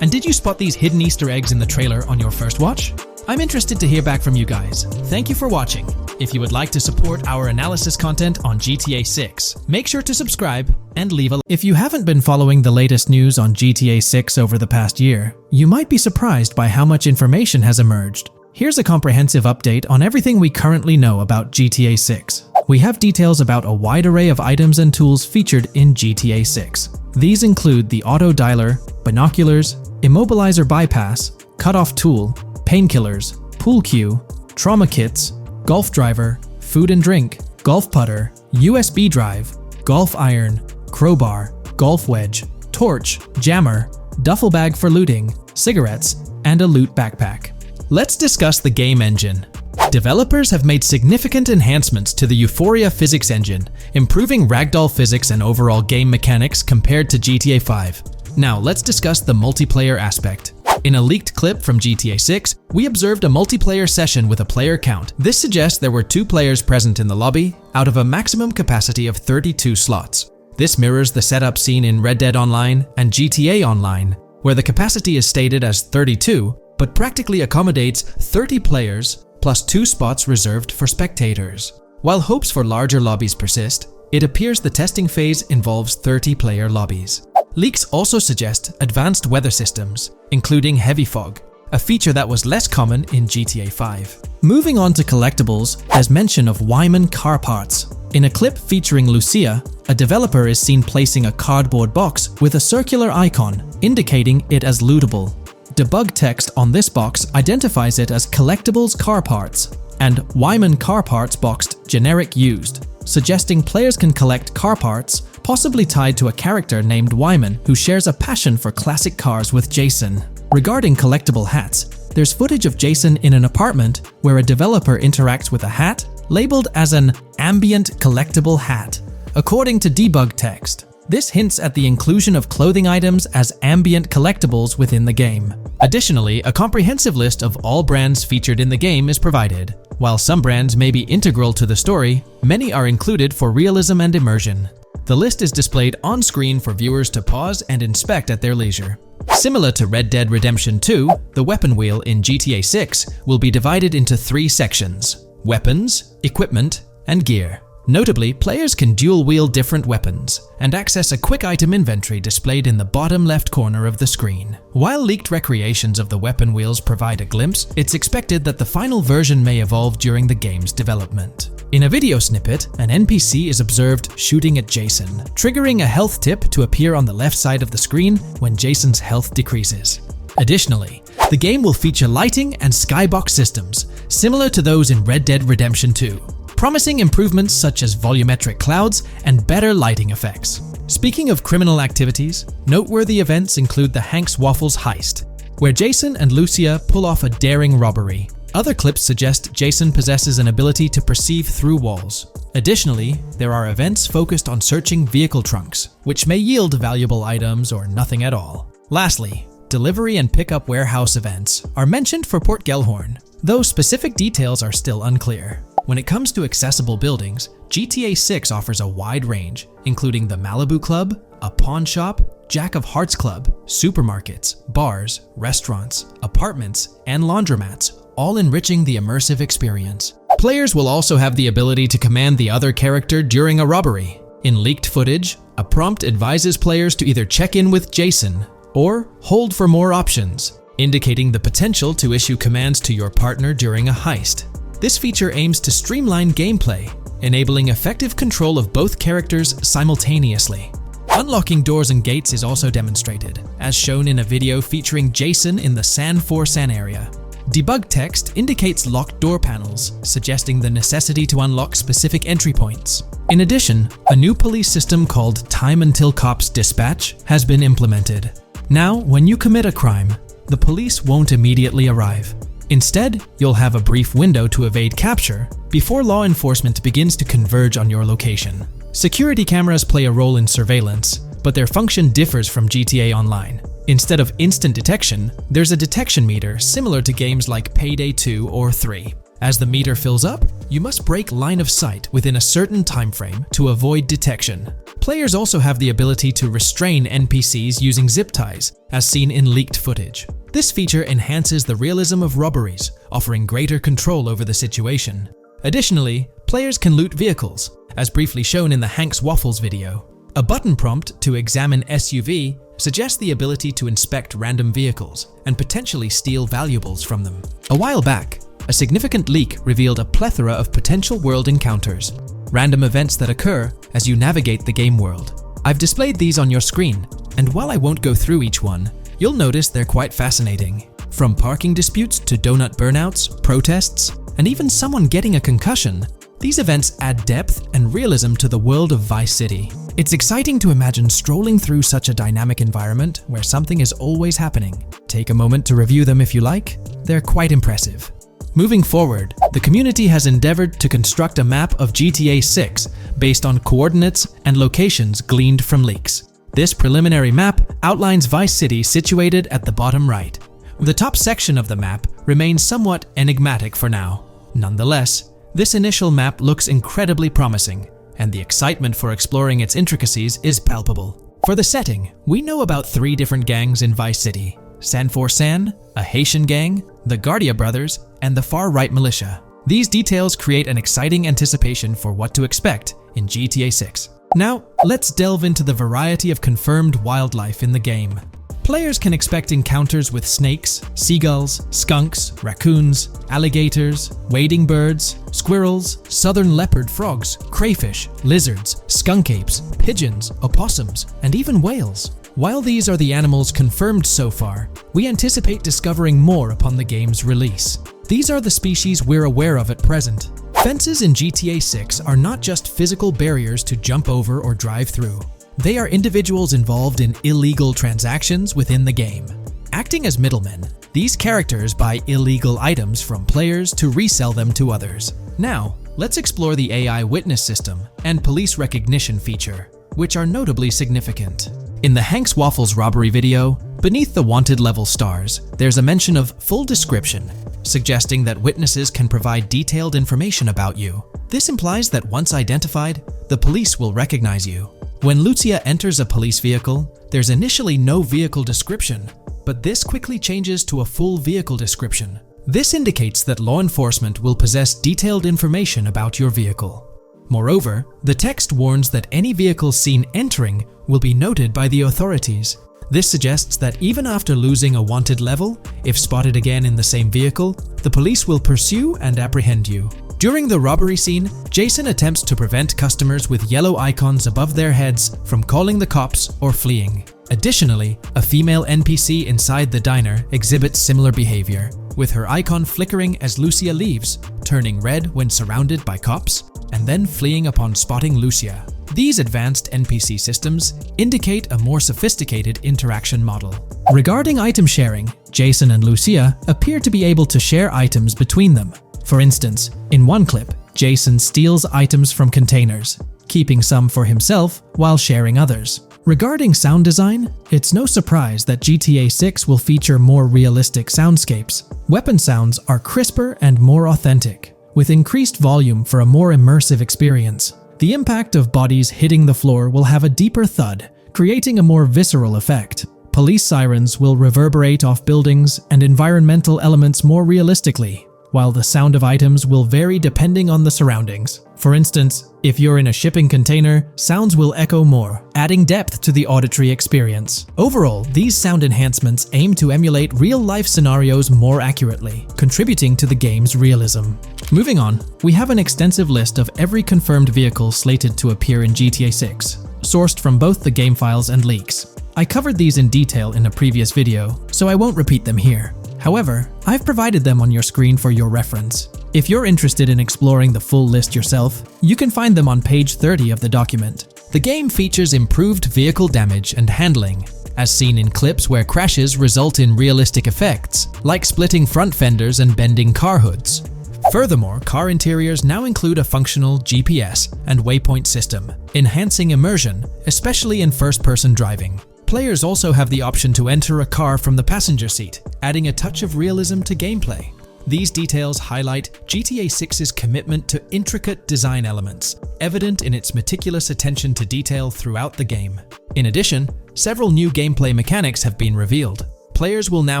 And did you spot these hidden Easter eggs in the trailer on your first watch? I'm interested to hear back from you guys. Thank you for watching. If you would like to support our analysis content on GTA 6, make sure to subscribe and leave a like. If you haven't been following the latest news on GTA 6 over the past year, you might be surprised by how much information has emerged. Here's a comprehensive update on everything we currently know about GTA 6. We have details about a wide array of items and tools featured in GTA 6. These include the auto dialer, binoculars, immobilizer bypass, cutoff tool, painkillers, pool cue, trauma kits, golf driver, food and drink, golf putter, USB drive, golf iron, crowbar, golf wedge, torch, jammer, duffel bag for looting, cigarettes, and a loot backpack. Let's discuss the game engine. Developers have made significant enhancements to the Euphoria physics engine, improving ragdoll physics and overall game mechanics compared to GTA 5. Now let's discuss the multiplayer aspect. In a leaked clip from GTA 6, we observed a multiplayer session with a player count. This suggests there were 2 players present in the lobby, out of a maximum capacity of 32 slots. This mirrors the setup seen in Red Dead Online and GTA Online, where the capacity is stated as 32, but practically accommodates 30 players plus 2 spots reserved for spectators. While hopes for larger lobbies persist, it appears the testing phase involves 30-player lobbies. Leaks also suggest advanced weather systems, including heavy fog, a feature that was less common in GTA 5. Moving on to collectibles, there's mention of Wyman car parts. In a clip featuring Lucia, a developer is seen placing a cardboard box with a circular icon, indicating it as lootable. Debug text on this box identifies it as collectibles car parts, and Wyman car parts boxed generic used, suggesting players can collect car parts, possibly tied to a character named Wyman who shares a passion for classic cars with Jason. Regarding collectible hats, there's footage of Jason in an apartment where a developer interacts with a hat labeled as an ambient collectible hat. According to debug text, this hints at the inclusion of clothing items as ambient collectibles within the game. Additionally, a comprehensive list of all brands featured in the game is provided. While some brands may be integral to the story, many are included for realism and immersion. The list is displayed on screen for viewers to pause and inspect at their leisure. Similar to Red Dead Redemption 2, the weapon wheel in GTA 6 will be divided into 3 sections: weapons, equipment, and gear. Notably, players can dual-wield different weapons and access a quick item inventory displayed in the bottom left corner of the screen. While leaked recreations of the weapon wheels provide a glimpse, it's expected that the final version may evolve during the game's development. In a video snippet, an NPC is observed shooting at Jason, triggering a health tip to appear on the left side of the screen when Jason's health decreases. Additionally, the game will feature lighting and skybox systems, similar to those in Red Dead Redemption 2. Promising improvements such as volumetric clouds and better lighting effects. Speaking of criminal activities, noteworthy events include the Hank's Waffles heist, where Jason and Lucia pull off a daring robbery. Other clips suggest Jason possesses an ability to perceive through walls. Additionally, there are events focused on searching vehicle trunks, which may yield valuable items or nothing at all. Lastly, delivery and pickup warehouse events are mentioned for Port Gellhorn, though specific details are still unclear. When it comes to accessible buildings, GTA 6 offers a wide range, including the Malibu Club, a pawn shop, Jack of Hearts Club, supermarkets, bars, restaurants, apartments, and laundromats, all enriching the immersive experience. Players will also have the ability to command the other character during a robbery. In leaked footage, a prompt advises players to either check in with Jason or hold for more options, indicating the potential to issue commands to your partner during a heist. This feature aims to streamline gameplay, enabling effective control of both characters simultaneously. Unlocking doors and gates is also demonstrated, as shown in a video featuring Jason in the San Forsan area. Debug text indicates locked door panels, suggesting the necessity to unlock specific entry points. In addition, a new police system called Time Until Cops Dispatch has been implemented. Now, when you commit a crime, the police won't immediately arrive. Instead, you'll have a brief window to evade capture before law enforcement begins to converge on your location. Security cameras play a role in surveillance, but their function differs from GTA Online. Instead of instant detection, there's a detection meter similar to games like Payday 2 or 3. As the meter fills up, you must break line of sight within a certain time frame to avoid detection. Players also have the ability to restrain NPCs using zip ties, as seen in leaked footage. This feature enhances the realism of robberies, offering greater control over the situation. Additionally, players can loot vehicles, as briefly shown in the Hank's Waffles video. A button prompt to examine SUV suggests the ability to inspect random vehicles and potentially steal valuables from them. A while back, a significant leak revealed a plethora of potential world encounters, random events that occur as you navigate the game world. I've displayed these on your screen, and while I won't go through each one, you'll notice they're quite fascinating. From parking disputes to donut burnouts, protests, and even someone getting a concussion, these events add depth and realism to the world of Vice City. It's exciting to imagine strolling through such a dynamic environment where something is always happening. Take a moment to review them if you like. They're quite impressive. Moving forward, the community has endeavored to construct a map of GTA 6 based on coordinates and locations gleaned from leaks. This preliminary map outlines Vice City situated at the bottom right. The top section of the map remains somewhat enigmatic for now. Nonetheless, this initial map looks incredibly promising, and the excitement for exploring its intricacies is palpable. For the setting, we know about 3 different gangs in Vice City: San For San, a Haitian gang, the Guardia Brothers, and the far-right militia. These details create an exciting anticipation for what to expect in GTA 6. Now, let's delve into the variety of confirmed wildlife in the game. Players can expect encounters with snakes, seagulls, skunks, raccoons, alligators, wading birds, squirrels, southern leopard frogs, crayfish, lizards, skunk apes, pigeons, opossums, and even whales. While these are the animals confirmed so far, we anticipate discovering more upon the game's release. These are the species we're aware of at present. Fences in GTA 6 are not just physical barriers to jump over or drive through. They are individuals involved in illegal transactions within the game. Acting as middlemen, these characters buy illegal items from players to resell them to others. Now, let's explore the AI witness system and police recognition feature, which are notably significant. In the Hank's Waffles robbery video, beneath the wanted level stars, there's a mention of full description, suggesting that witnesses can provide detailed information about you. This implies that once identified, the police will recognize you. When Lucia enters a police vehicle, there's initially no vehicle description, but this quickly changes to a full vehicle description. This indicates that law enforcement will possess detailed information about your vehicle. Moreover, the text warns that any vehicle seen entering will be noted by the authorities. This suggests that even after losing a wanted level, if spotted again in the same vehicle, the police will pursue and apprehend you. During the robbery scene, Jason attempts to prevent customers with yellow icons above their heads from calling the cops or fleeing. Additionally, a female NPC inside the diner exhibits similar behavior, with her icon flickering as Lucia leaves, turning red when surrounded by cops, and then fleeing upon spotting Lucia. These advanced NPC systems indicate a more sophisticated interaction model. Regarding item sharing, Jason and Lucia appear to be able to share items between them. For instance, in one clip, Jason steals items from containers, keeping some for himself while sharing others. Regarding sound design, it's no surprise that GTA 6 will feature more realistic soundscapes. Weapon sounds are crisper and more authentic, with increased volume for a more immersive experience. The impact of bodies hitting the floor will have a deeper thud, creating a more visceral effect. Police sirens will reverberate off buildings and environmental elements more realistically, while the sound of items will vary depending on the surroundings. For instance, if you're in a shipping container, sounds will echo more, adding depth to the auditory experience. Overall, these sound enhancements aim to emulate real-life scenarios more accurately, contributing to the game's realism. Moving on, we have an extensive list of every confirmed vehicle slated to appear in GTA 6, sourced from both the game files and leaks. I covered these in detail in a previous video, so I won't repeat them here. However, I've provided them on your screen for your reference. If you're interested in exploring the full list yourself, you can find them on page 30 of the document. The game features improved vehicle damage and handling, as seen in clips where crashes result in realistic effects, like splitting front fenders and bending car hoods. Furthermore, car interiors now include a functional GPS and waypoint system, enhancing immersion, especially in first-person driving. Players also have the option to enter a car from the passenger seat, adding a touch of realism to gameplay. These details highlight GTA 6's commitment to intricate design elements, evident in its meticulous attention to detail throughout the game. In addition, several new gameplay mechanics have been revealed. Players will now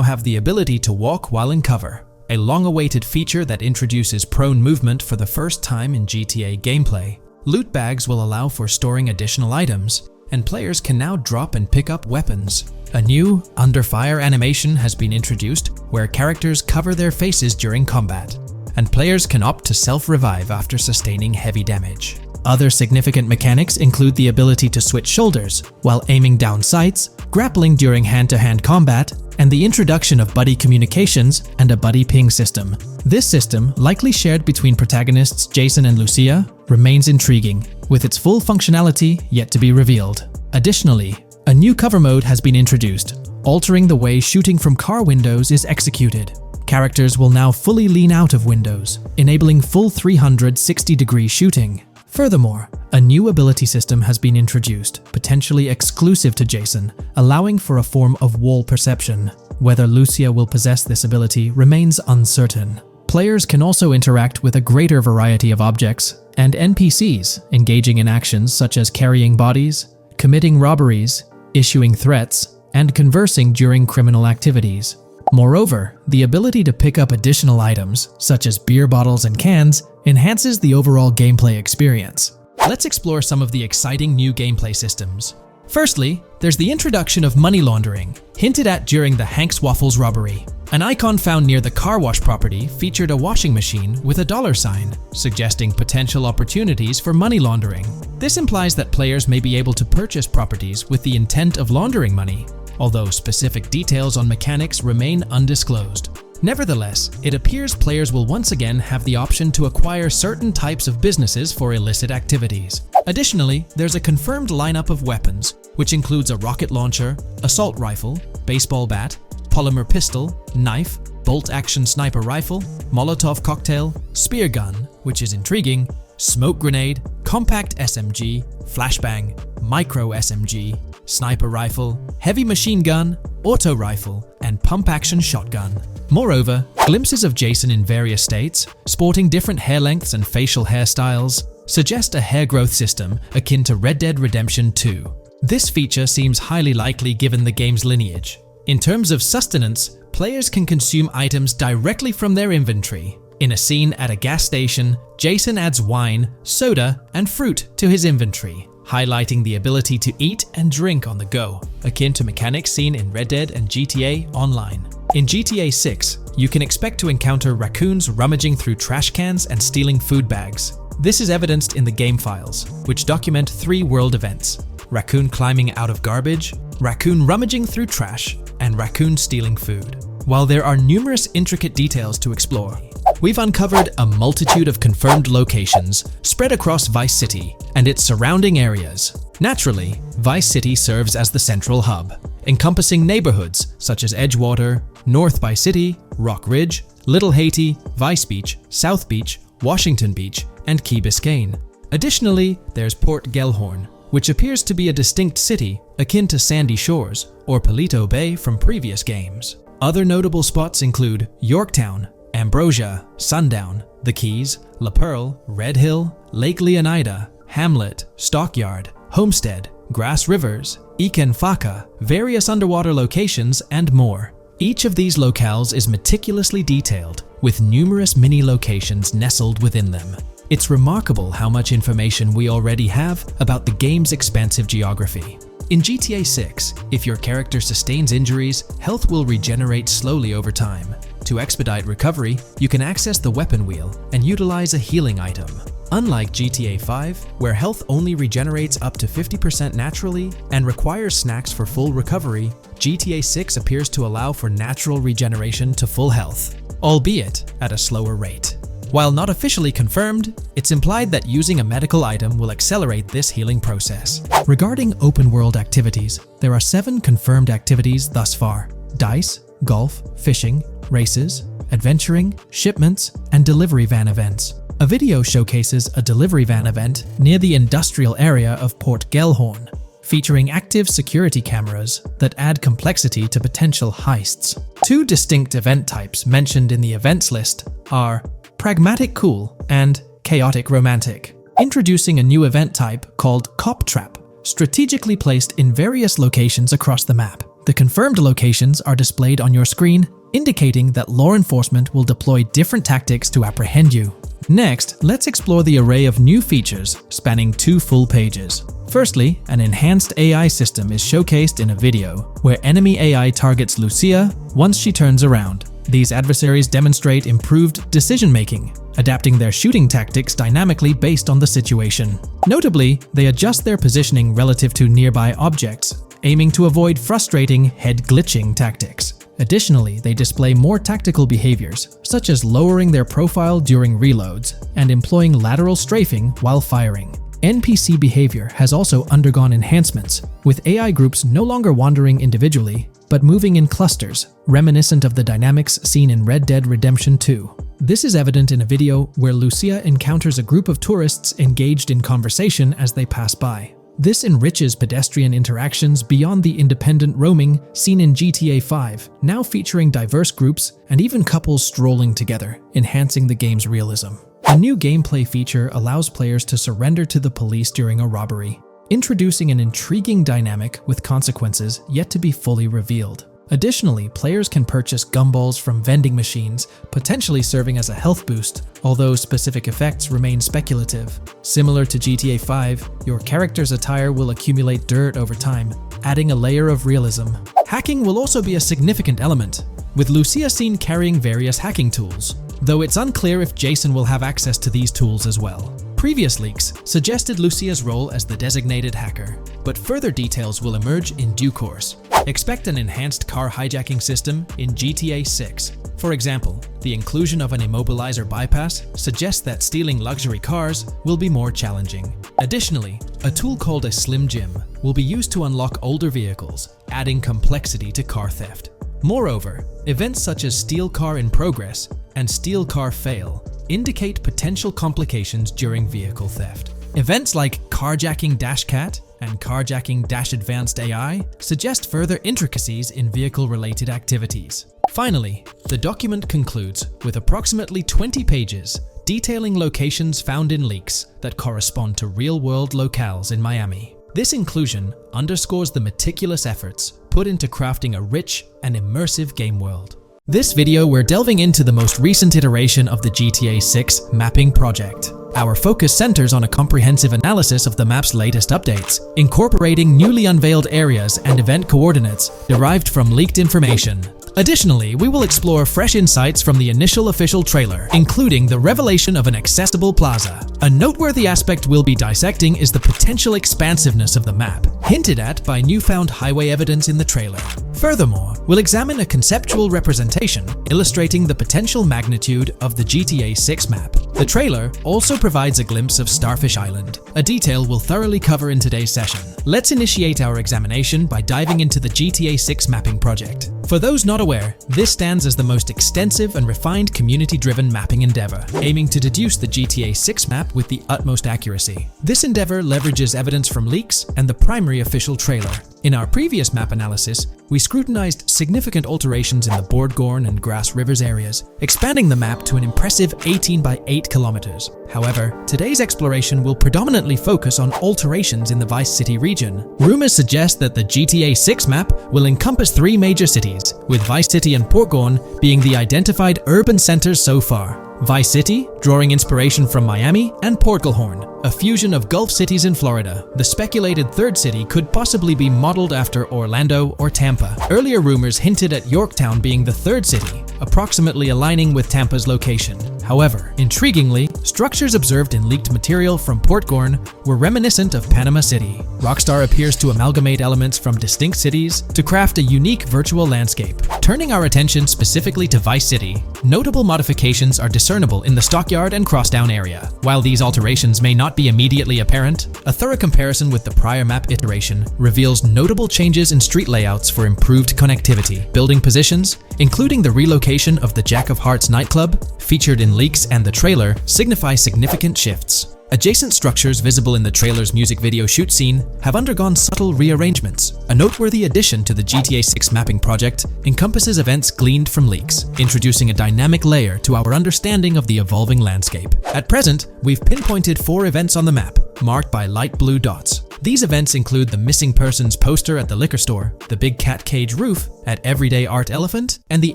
have the ability to walk while in cover, a long-awaited feature that introduces prone movement for the first time in GTA gameplay. Loot bags will allow for storing additional items, and players can now drop and pick up weapons. A new under fire animation has been introduced where characters cover their faces during combat, and players can opt to self-revive after sustaining heavy damage. Other significant mechanics include the ability to switch shoulders while aiming down sights, grappling during hand-to-hand combat, and the introduction of buddy communications and a buddy ping system. This system, likely shared between protagonists Jason and Lucia, remains intriguing, with its full functionality yet to be revealed. Additionally, a new cover mode has been introduced, altering the way shooting from car windows is executed. Characters will now fully lean out of windows, enabling full 360-degree shooting. Furthermore, a new ability system has been introduced, potentially exclusive to Jason, allowing for a form of wall perception. Whether Lucia will possess this ability remains uncertain. Players can also interact with a greater variety of objects and NPCs, engaging in actions such as carrying bodies, committing robberies, issuing threats, and conversing during criminal activities. Moreover, the ability to pick up additional items, such as beer bottles and cans, enhances the overall gameplay experience. Let's explore some of the exciting new gameplay systems. Firstly, there's the introduction of money laundering, hinted at during the Hank's Waffles robbery. An icon found near the car wash property featured a washing machine with a dollar sign, suggesting potential opportunities for money laundering. This implies that players may be able to purchase properties with the intent of laundering money, although specific details on mechanics remain undisclosed. Nevertheless, it appears players will once again have the option to acquire certain types of businesses for illicit activities. Additionally, there's a confirmed lineup of weapons, which includes a rocket launcher, assault rifle, baseball bat, polymer pistol, knife, bolt-action sniper rifle, Molotov cocktail, spear gun, which is intriguing, smoke grenade, compact SMG, flashbang, micro SMG, sniper rifle, heavy machine gun, auto rifle, and pump-action shotgun. Moreover, glimpses of Jason in various states, sporting different hair lengths and facial hairstyles, suggest a hair growth system akin to Red Dead Redemption 2. This feature seems highly likely given the game's lineage. In terms of sustenance, players can consume items directly from their inventory. In a scene at a gas station, Jason adds wine, soda, and fruit to his inventory, highlighting the ability to eat and drink on the go, akin to mechanics seen in Red Dead and GTA Online. In GTA 6, you can expect to encounter raccoons rummaging through trash cans and stealing food bags. This is evidenced in the game files, which document 3 world events: raccoon climbing out of garbage, raccoon rummaging through trash, and raccoon stealing food. While there are numerous intricate details to explore, we've uncovered a multitude of confirmed locations spread across Vice City and its surrounding areas. Naturally, Vice City serves as the central hub, encompassing neighborhoods such as Edgewater, North Vice City, Rock Ridge, Little Haiti, Vice Beach, South Beach, Washington Beach, and Key Biscayne. Additionally, there's Port Gellhorn, which appears to be a distinct city akin to Sandy Shores or Palito Bay from previous games. Other notable spots include Yorktown, Ambrosia, Sundown, The Keys, La Pearl, Red Hill, Lake Leonida, Hamlet, Stockyard, Homestead, Grass Rivers, Ikenfaka, various underwater locations, and more. Each of these locales is meticulously detailed, with numerous mini locations nestled within them. It's remarkable how much information we already have about the game's expansive geography. In GTA 6, if your character sustains injuries, health will regenerate slowly over time. To expedite recovery, you can access the weapon wheel and utilize a healing item. Unlike GTA 5, where health only regenerates up to 50% naturally and requires snacks for full recovery, GTA 6 appears to allow for natural regeneration to full health, albeit at a slower rate. While not officially confirmed, it's implied that using a medical item will accelerate this healing process. Regarding open-world activities, there are 7 confirmed activities thus far: dice, golf, fishing, races, adventuring, shipments, and delivery van events. A video showcases a delivery van event near the industrial area of Port Gellhorn, featuring active security cameras that add complexity to potential heists. 2 distinct event types mentioned in the events list are Pragmatic Cool and Chaotic Romantic, introducing a new event type called Cop Trap, strategically placed in various locations across the map. The confirmed locations are displayed on your screen, indicating that law enforcement will deploy different tactics to apprehend you. Next, let's explore the array of new features spanning 2 full pages. Firstly, an enhanced AI system is showcased in a video, where enemy AI targets Lucia once she turns around. These adversaries demonstrate improved decision-making, adapting their shooting tactics dynamically based on the situation. Notably, they adjust their positioning relative to nearby objects, aiming to avoid frustrating head-glitching tactics. Additionally, they display more tactical behaviors, such as lowering their profile during reloads and employing lateral strafing while firing. NPC behavior has also undergone enhancements, with AI groups no longer wandering individually, but moving in clusters, reminiscent of the dynamics seen in Red Dead Redemption 2. This is evident in a video where Lucia encounters a group of tourists engaged in conversation as they pass by. This enriches pedestrian interactions beyond the independent roaming seen in GTA 5, now featuring diverse groups and even couples strolling together, enhancing the game's realism. A new gameplay feature allows players to surrender to the police during a robbery, introducing an intriguing dynamic with consequences yet to be fully revealed. Additionally, players can purchase gumballs from vending machines, potentially serving as a health boost, although specific effects remain speculative. Similar to GTA 5, your character's attire will accumulate dirt over time, adding a layer of realism. Hacking will also be a significant element, with Lucia seen carrying various hacking tools, though it's unclear if Jason will have access to these tools as well. Previous leaks suggested Lucia's role as the designated hacker, but further details will emerge in due course. Expect an enhanced car hijacking system in GTA 6. For example, the inclusion of an immobilizer bypass suggests that stealing luxury cars will be more challenging. Additionally, a tool called a Slim Jim will be used to unlock older vehicles, adding complexity to car theft. Moreover, events such as Steal Car in Progress and Steal Car Fail indicate potential complications during vehicle theft. Events like Carjacking Cat and Carjacking Advanced AI suggest further intricacies in vehicle-related activities. Finally, the document concludes with approximately 20 pages detailing locations found in leaks that correspond to real-world locales in Miami. This inclusion underscores the meticulous efforts put into crafting a rich and immersive game world. This video, we're delving into the most recent iteration of the GTA 6 mapping project. Our focus centers on a comprehensive analysis of the map's latest updates, incorporating newly unveiled areas and event coordinates derived from leaked information. Additionally, we will explore fresh insights from the initial official trailer, including the revelation of an accessible plaza. A noteworthy aspect we'll be dissecting is the potential expansiveness of the map, hinted at by newfound highway evidence in the trailer. Furthermore, we'll examine a conceptual representation illustrating the potential magnitude of the GTA 6 map. The trailer also provides a glimpse of Starfish Island, a detail we'll thoroughly cover in today's session. Let's initiate our examination by diving into the GTA 6 mapping project. For those not aware, this stands as the most extensive and refined community-driven mapping endeavor, aiming to deduce the GTA 6 map with the utmost accuracy. This endeavor leverages evidence from leaks and the primary official trailer. In our previous map analysis, we scrutinized significant alterations in the Bordgorn and Grass Rivers areas, expanding the map to an impressive 18 by 8 kilometers. However, today's exploration will predominantly focus on alterations in the Vice City region. Rumors suggest that the GTA 6 map will encompass 3 major cities, with Vice City and Portgorn being the identified urban centers so far. Vice City, drawing inspiration from Miami, and Portgorn, a fusion of Gulf cities in Florida. The speculated third city could possibly be modeled after Orlando or Tampa. Earlier rumors hinted at Yorktown being the third city, approximately aligning with Tampa's location. However, intriguingly, structures observed in leaked material from Portgorn were reminiscent of Panama City. Rockstar appears to amalgamate elements from distinct cities to craft a unique virtual landscape. Turning our attention specifically to Vice City, notable modifications are discernible in the Stockyard and Crosstown area. While these alterations may not be immediately apparent, a thorough comparison with the prior map iteration reveals notable changes in street layouts for improved connectivity. Building positions, including the relocation of the Jack of Hearts nightclub, featured in leaks and the trailer, signify significant shifts. Adjacent structures visible in the trailer's music video shoot scene have undergone subtle rearrangements. A noteworthy addition to the GTA 6 mapping project encompasses events gleaned from leaks, introducing a dynamic layer to our understanding of the evolving landscape. At present, we've pinpointed 4 events on the map, marked by light blue dots. These events include the missing persons poster at the liquor store, the big cat cage roof at Everyday Art Elephant, and the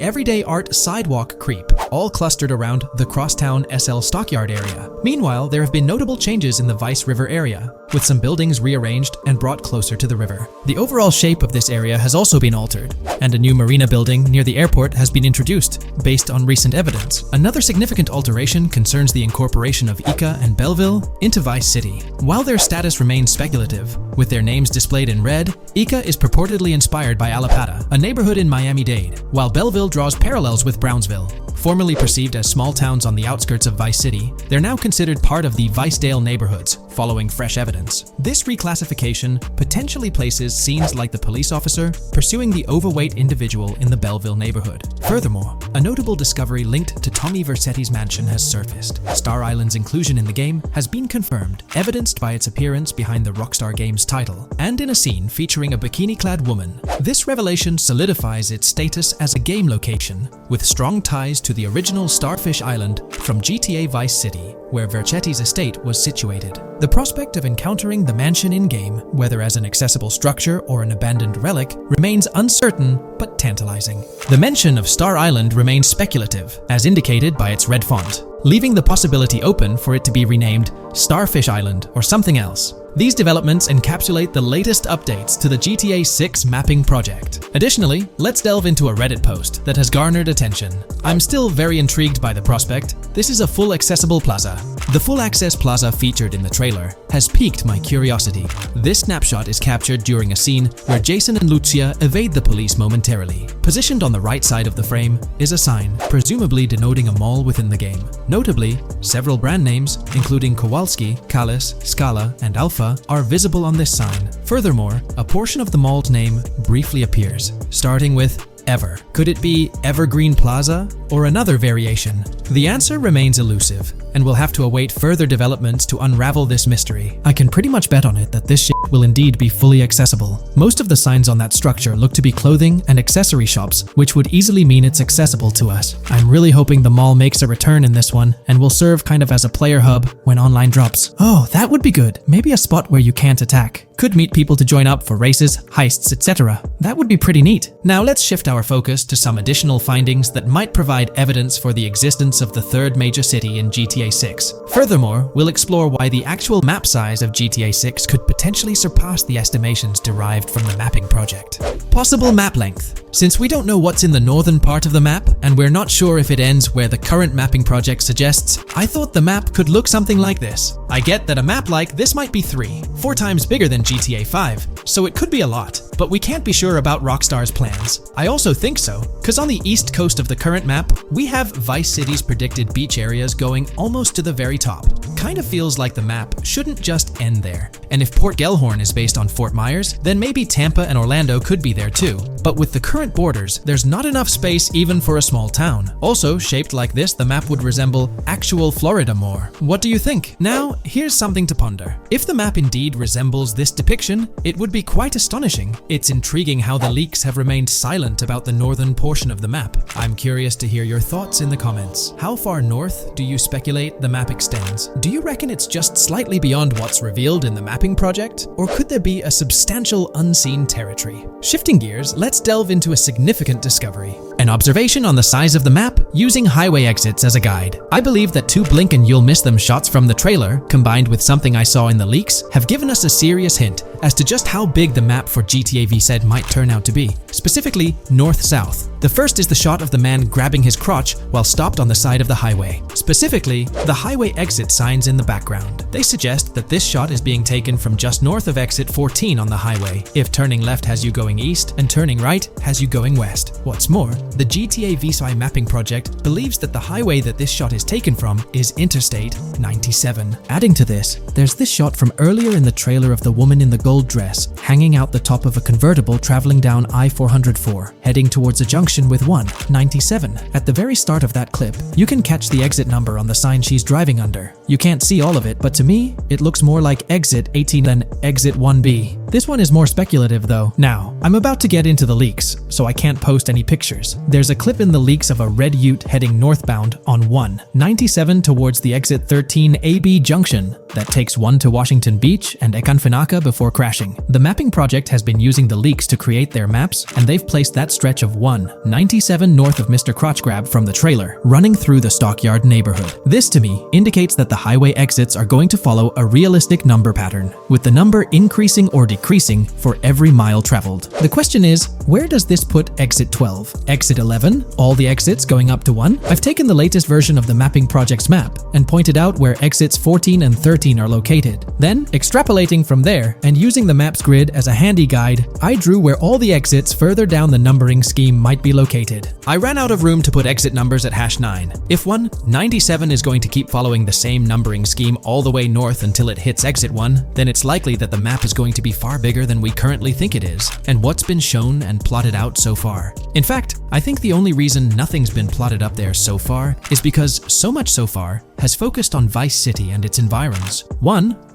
Everyday Art Sidewalk Creep, all clustered around the Crosstown SL Stockyard area. Meanwhile, there have been notable changes in the Vice River area, with some buildings rearranged and brought closer to the river. The overall shape of this area has also been altered, and a new marina building near the airport has been introduced, based on recent evidence. Another significant alteration concerns the incorporation of Ica and Belleville into Vice City. While their status remains speculative, with their names displayed in red, Ica is purportedly inspired by Allapattah, a neighborhood in Miami-Dade, while Belleville draws parallels with Brownsville. Formerly perceived as small towns on the outskirts of Vice City, they're now considered part of the Vicedale neighborhoods, following fresh evidence. This reclassification potentially places scenes like the police officer pursuing the overweight individual in the Belleville neighborhood. Furthermore, a notable discovery linked to Tommy Vercetti's mansion has surfaced. Star Island's inclusion in the game has been confirmed, evidenced by its appearance behind the Rockstar Games title, and in a scene featuring a bikini-clad woman. This revelation solidifies its status as a game location, with strong ties to the original Starfish Island from GTA Vice City, where Vercetti's estate was situated. The prospect of encountering the mansion in-game, whether as an accessible structure or an abandoned relic, remains uncertain but tantalizing. The mention of Star Island remains speculative, as indicated by its red font, leaving the possibility open for it to be renamed Starfish Island or something else. These developments encapsulate the latest updates to the GTA 6 mapping project. Additionally, let's delve into a Reddit post that has garnered attention. I'm still very intrigued by the prospect. This is a full accessible plaza. The full access plaza featured in the trailer has piqued my curiosity. This snapshot is captured during a scene where Jason and Lucia evade the police momentarily. Positioned on the right side of the frame is a sign, presumably denoting a mall within the game. Notably, several brand names, including Kowalski, Callis, Scala, and Alpha, are visible on this sign. Furthermore, a portion of the mall's name briefly appears, starting with Ever. Could it be Evergreen Plaza or another variation? The answer remains elusive, and we'll have to await further developments to unravel this mystery. I can pretty much bet on it that this shit will indeed be fully accessible. Most of the signs on that structure look to be clothing and accessory shops, which would easily mean it's accessible to us. I'm really hoping the mall makes a return in this one and will serve kind of as a player hub when online drops. Oh, that would be good. Maybe a spot where you can't attack. Could meet people to join up for races, heists, etc. That would be pretty neat. Now let's shift our focus to some additional findings that might provide evidence for the existence of the third major city in GTA 6. Furthermore, we'll explore why the actual map size of GTA 6 could potentially surpass the estimations derived from the mapping project. Possible map length. Since we don't know what's in the northern part of the map, and we're not sure if it ends where the current mapping project suggests, I thought the map could look something like this. I get that a map like this might be 4 times bigger than GTA 5, so it could be a lot, but we can't be sure about Rockstar's plans. I also think so, because on the east coast of the current map, we have Vice City's predicted beach areas going almost to the very top. Kind of feels like the map shouldn't just end there. And if Port Gellhorn is based on Fort Myers, then maybe Tampa and Orlando could be there too. But with the current borders, there's not enough space even for a small town. Also, shaped like this, the map would resemble actual Florida more. What do you think? Now, here's something to ponder. If the map indeed resembles this depiction, it would be quite astonishing. It's intriguing how the leaks have remained silent about the northern portion of the map. I'm curious to hear your thoughts in the comments. How far north do you speculate the map extends? Do you reckon it's just slightly beyond what's revealed in the mapping project? Or could there be a substantial unseen territory? Shifting gears, let's delve into a significant discovery. An observation on the size of the map using highway exits as a guide. I believe that 2 blink and you'll miss them shots from the trailer, combined with something I saw in the leaks, have given us a serious hint as to just how big the map for GTA VZ might turn out to be. Specifically, north-south. The first is the shot of the man grabbing his crotch while stopped on the side of the highway. Specifically, the highway exit signs in the background. They suggest that this shot is being taken from just north of exit 14 on the highway, if turning left has you going east and turning right has you going west. What's more, the GTA VSI mapping project believes that the highway that this shot is taken from is Interstate 97. Adding to this, there's this shot from earlier in the trailer of the woman in the gold dress hanging out the top of a convertible traveling down I-404, heading towards a junction with 197. At the very start of that clip, you can catch the exit number on the sign she's driving under. You can't see all of it, but to me, it looks more like exit 18 than exit 1B. This one is more speculative though. Now, I'm about to get into the leaks, so I can't post any pictures. There's a clip in the leaks of a red ute heading northbound on 197 towards the exit 13 AB junction that takes 1 to Washington Beach and Ekanfinaka before crashing. The mapping project has been using the leaks to create their maps, and they've placed that stretch of 197 north of Mr. Crotchgrab from the trailer, running through the Stockyard neighborhood. This to me indicates that the highway exits are going to follow a realistic number pattern, with the number increasing or decreasing for every mile traveled. The question is, where does this put exit 12? Exit 11? All the exits going up to 1? I've taken the latest version of the mapping project's map and pointed out where exits 14 and 13 are located. Then, extrapolating from there and using the map's grid as a handy guide, I drew where all the exits further down the numbering scheme might be located. I ran out of room to put exit numbers at #9. If 197 is going to keep following the same numbering scheme all the way north until it hits exit 1, then it's likely that the map is going to be far bigger than we currently think it is, and what's been shown and plotted out so far. In fact, I think the only reason nothing's been plotted up there so far is because so much so far has focused on Vice City and its environs.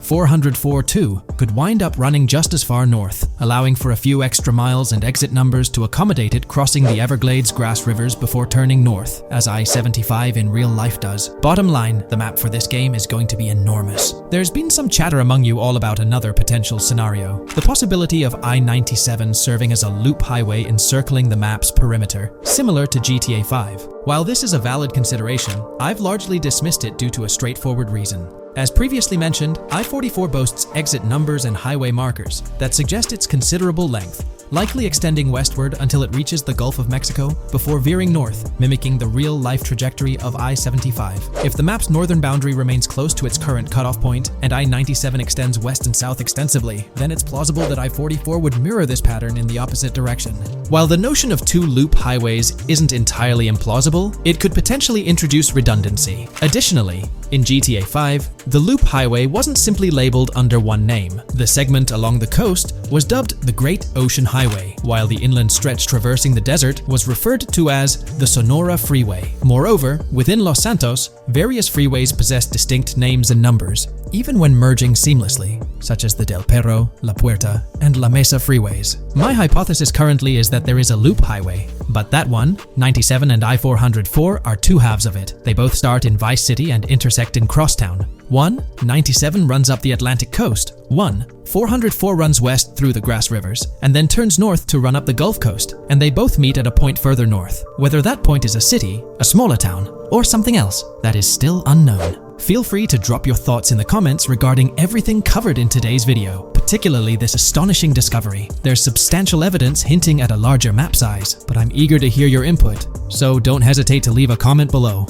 404.2 could wind up running just as far north, allowing for a few extra miles and exit numbers to accommodate it crossing the Everglades grass rivers before turning north, as I-75 in real life does. Bottom line, the map for this game is going to be enormous. There's been some chatter among you all about another potential scenario, the possibility of I-97 serving as a loop highway encircling the map's perimeter, similar to GTA 5. While this is a valid consideration, I've largely dismissed it due to a straightforward reason. As previously mentioned, I-44 boasts exit numbers and highway markers that suggest its considerable length, likely extending westward until it reaches the Gulf of Mexico before veering north, mimicking the real-life trajectory of I-75. If the map's northern boundary remains close to its current cutoff point, and I-97 extends west and south extensively, then it's plausible that I-44 would mirror this pattern in the opposite direction. While the notion of two loop highways isn't entirely implausible, it could potentially introduce redundancy. Additionally, in GTA 5, the loop highway wasn't simply labeled under one name. The segment along the coast was dubbed the Great Ocean Highway, while the inland stretch traversing the desert was referred to as the Sonora Freeway. Moreover, within Los Santos, various freeways possess distinct names and numbers, even when merging seamlessly, such as the Del Perro, La Puerta, and La Mesa freeways. My hypothesis currently is that there is a loop highway, but that one, 97 and I-404, are two halves of it. They both start in Vice City and intersect in Crosstown. 197 runs up the Atlantic coast. 404 runs west through the Grass Rivers, and then turns north to run up the Gulf Coast, and they both meet at a point further north. Whether that point is a city, a smaller town, or something else, that is still unknown. Feel free to drop your thoughts in the comments regarding everything covered in today's video, particularly this astonishing discovery. There's substantial evidence hinting at a larger map size, but I'm eager to hear your input, so don't hesitate to leave a comment below.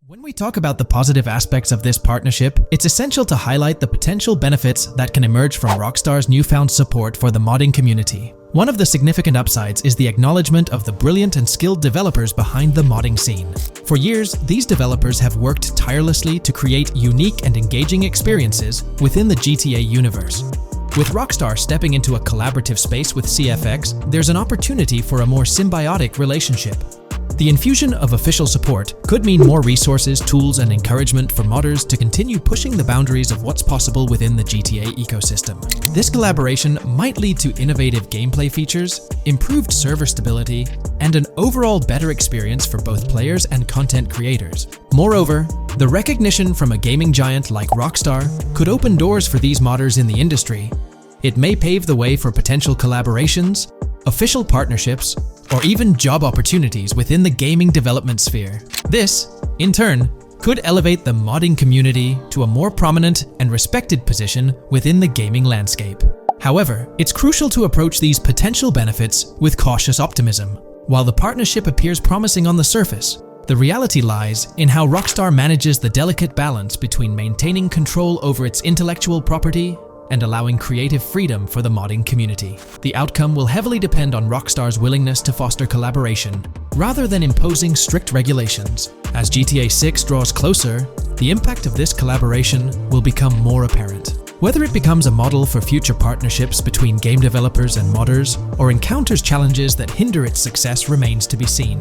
When we talk about the positive aspects of this partnership, it's essential to highlight the potential benefits that can emerge from Rockstar's newfound support for the modding community. One of the significant upsides is the acknowledgement of the brilliant and skilled developers behind the modding scene. For years, these developers have worked tirelessly to create unique and engaging experiences within the GTA universe. With Rockstar stepping into a collaborative space with CFX, there's an opportunity for a more symbiotic relationship. The infusion of official support could mean more resources, tools, and encouragement for modders to continue pushing the boundaries of what's possible within the GTA ecosystem. This collaboration might lead to innovative gameplay features, improved server stability, and an overall better experience for both players and content creators. Moreover, the recognition from a gaming giant like Rockstar could open doors for these modders in the industry. It may pave the way for potential collaborations, official partnerships, or even job opportunities within the gaming development sphere. This, in turn, could elevate the modding community to a more prominent and respected position within the gaming landscape. However, it's crucial to approach these potential benefits with cautious optimism. While the partnership appears promising on the surface, the reality lies in how Rockstar manages the delicate balance between maintaining control over its intellectual property and allowing creative freedom for the modding community. The outcome will heavily depend on Rockstar's willingness to foster collaboration, rather than imposing strict regulations. As GTA 6 draws closer, the impact of this collaboration will become more apparent. Whether it becomes a model for future partnerships between game developers and modders, or encounters challenges that hinder its success remains to be seen.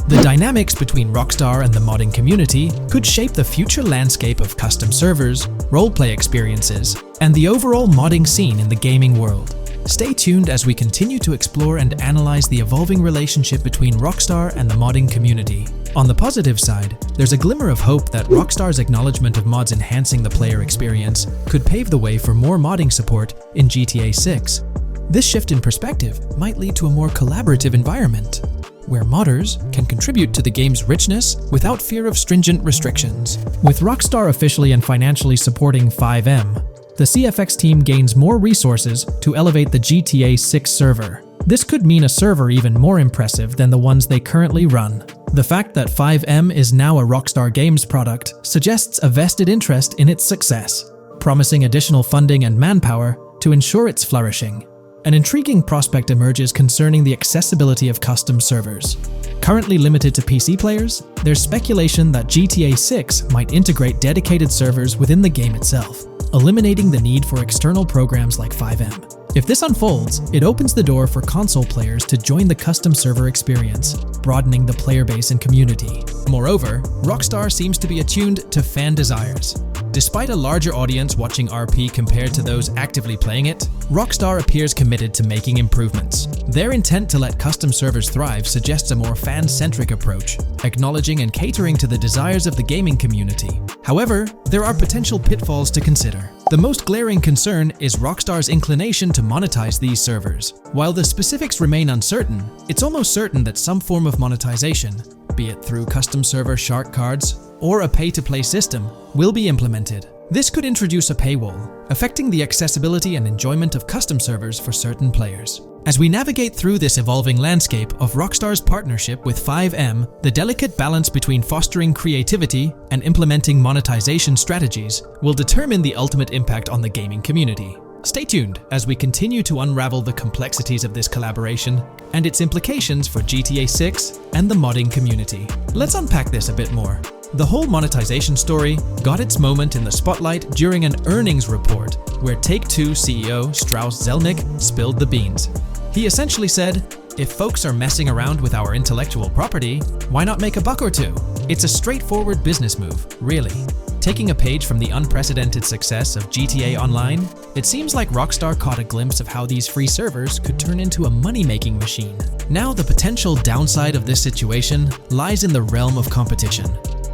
The dynamics between Rockstar and the modding community could shape the future landscape of custom servers, roleplay experiences, and the overall modding scene in the gaming world. Stay tuned as we continue to explore and analyze the evolving relationship between Rockstar and the modding community. On the positive side, there's a glimmer of hope that Rockstar's acknowledgement of mods enhancing the player experience could pave the way for more modding support in GTA 6. This shift in perspective might lead to a more collaborative environment, where modders can contribute to the game's richness without fear of stringent restrictions. With Rockstar officially and financially supporting FiveM, the CFX team gains more resources to elevate the GTA 6 server. This could mean a server even more impressive than the ones they currently run. The fact that FiveM is now a Rockstar Games product suggests a vested interest in its success, promising additional funding and manpower to ensure its flourishing. An intriguing prospect emerges concerning the accessibility of custom servers. Currently limited to PC players, there's speculation that GTA 6 might integrate dedicated servers within the game itself, eliminating the need for external programs like FiveM. If this unfolds, it opens the door for console players to join the custom server experience, broadening the player base and community. Moreover, Rockstar seems to be attuned to fan desires. Despite a larger audience watching RP compared to those actively playing it, Rockstar appears committed to making improvements. Their intent to let custom servers thrive suggests a more fan-centric approach, acknowledging and catering to the desires of the gaming community. However, there are potential pitfalls to consider. The most glaring concern is Rockstar's inclination to monetize these servers. While the specifics remain uncertain, it's almost certain that some form of monetization, be it through custom server shark cards or a pay-to-play system, will be implemented. This could introduce a paywall, affecting the accessibility and enjoyment of custom servers for certain players. As we navigate through this evolving landscape of Rockstar's partnership with FiveM, the delicate balance between fostering creativity and implementing monetization strategies will determine the ultimate impact on the gaming community. Stay tuned as we continue to unravel the complexities of this collaboration and its implications for GTA 6 and the modding community. Let's unpack this a bit more. The whole monetization story got its moment in the spotlight during an earnings report where Take-Two CEO Strauss Zelnick spilled the beans. He essentially said, "If folks are messing around with our intellectual property, why not make a buck or two?" It's a straightforward business move, really. Taking a page from the unprecedented success of GTA Online, it seems like Rockstar caught a glimpse of how these free servers could turn into a money-making machine. Now, the potential downside of this situation lies in the realm of competition.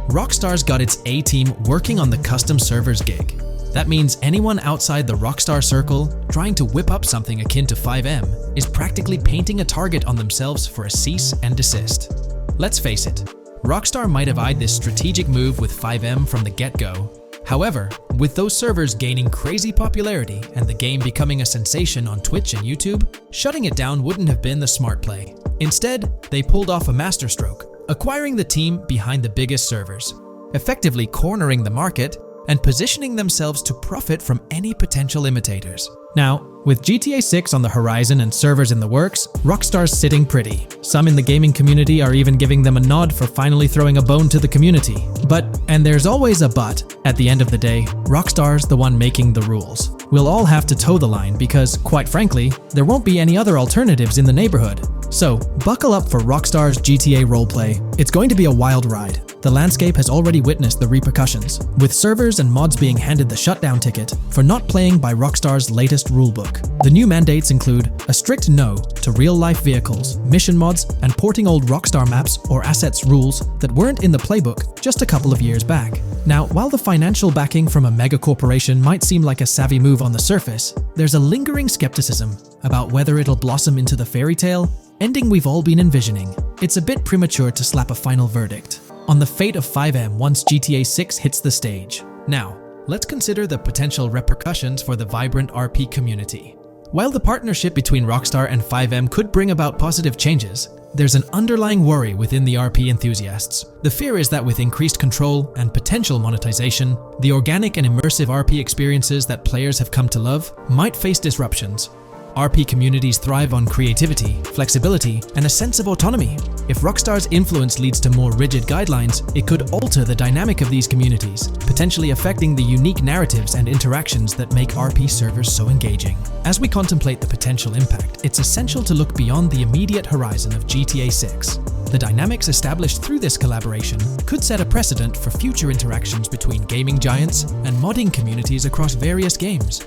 Rockstar's got its A-team working on the custom servers gig. That means anyone outside the Rockstar circle trying to whip up something akin to FiveM is practically painting a target on themselves for a cease and desist. Let's face it, Rockstar might have eyed this strategic move with FiveM from the get-go. However, with those servers gaining crazy popularity and the game becoming a sensation on Twitch and YouTube, shutting it down wouldn't have been the smart play. Instead, they pulled off a masterstroke, acquiring the team behind the biggest servers, effectively cornering the market and positioning themselves to profit from any potential imitators. Now, with GTA 6 on the horizon and servers in the works, Rockstar's sitting pretty. Some in the gaming community are even giving them a nod for finally throwing a bone to the community. But, and there's always a but, at the end of the day, Rockstar's the one making the rules. We'll all have to toe the line because, quite frankly, there won't be any other alternatives in the neighborhood. So, buckle up for Rockstar's GTA roleplay. It's going to be a wild ride. The landscape has already witnessed the repercussions, with servers and mods being handed the shutdown ticket for not playing by Rockstar's latest rulebook. The new mandates include a strict no to real-life vehicles, mission mods, and porting old Rockstar maps or assets rules that weren't in the playbook just a couple of years back. Now, while the financial backing from a mega corporation might seem like a savvy move on the surface, there's a lingering skepticism about whether it'll blossom into the fairy tale ending we've all been envisioning. It's a bit premature to slap a final verdict on the fate of FiveM once GTA 6 hits the stage. Now, let's consider the potential repercussions for the vibrant RP community. While the partnership between Rockstar and FiveM could bring about positive changes, there's an underlying worry within the RP enthusiasts. The fear is that with increased control and potential monetization, the organic and immersive RP experiences that players have come to love might face disruptions. RP communities thrive on creativity, flexibility, and a sense of autonomy. If Rockstar's influence leads to more rigid guidelines, it could alter the dynamic of these communities, potentially affecting the unique narratives and interactions that make RP servers so engaging. As we contemplate the potential impact, it's essential to look beyond the immediate horizon of GTA 6. The dynamics established through this collaboration could set a precedent for future interactions between gaming giants and modding communities across various games.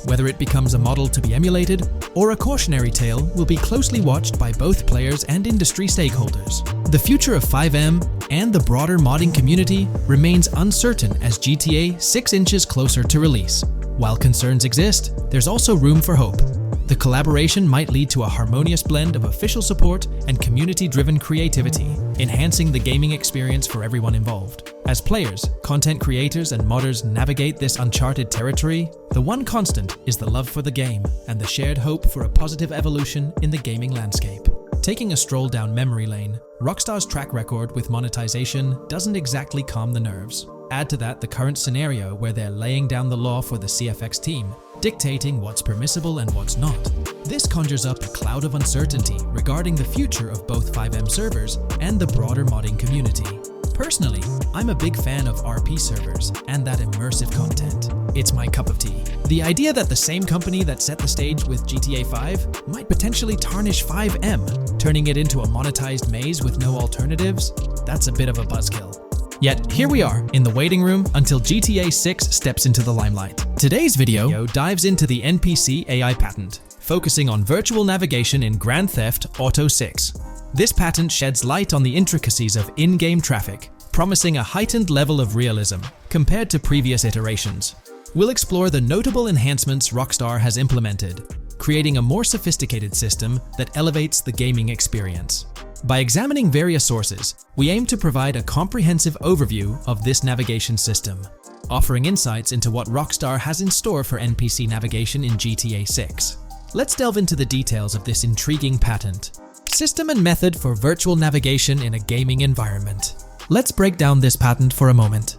Whether it becomes a model to be emulated or a cautionary tale will be closely watched by both players and industry stakeholders. The future of FiveM and the broader modding community remains uncertain as GTA 6 inches closer to release. While concerns exist, there's also room for hope. The collaboration might lead to a harmonious blend of official support and community-driven creativity, enhancing the gaming experience for everyone involved. As players, content creators, and modders navigate this uncharted territory, the one constant is the love for the game and the shared hope for a positive evolution in the gaming landscape. Taking a stroll down memory lane, Rockstar's track record with monetization doesn't exactly calm the nerves. Add to that the current scenario where they're laying down the law for the CFX team, dictating what's permissible and what's not. This conjures up a cloud of uncertainty regarding the future of both FiveM servers and the broader modding community. Personally, I'm a big fan of RP servers and that immersive content. It's my cup of tea. The idea that the same company that set the stage with GTA 5 might potentially tarnish FiveM, turning it into a monetized maze with no alternatives, that's a bit of a buzzkill. Yet, here we are, in the waiting room until GTA 6 steps into the limelight. Today's video dives into the NPC AI patent, focusing on virtual navigation in Grand Theft Auto 6. This patent sheds light on the intricacies of in-game traffic, promising a heightened level of realism compared to previous iterations. We'll explore the notable enhancements Rockstar has implemented, creating a more sophisticated system that elevates the gaming experience. By examining various sources, we aim to provide a comprehensive overview of this navigation system, offering insights into what Rockstar has in store for NPC navigation in GTA 6. Let's delve into the details of this intriguing patent. System and method for virtual navigation in a gaming environment. Let's break down this patent for a moment.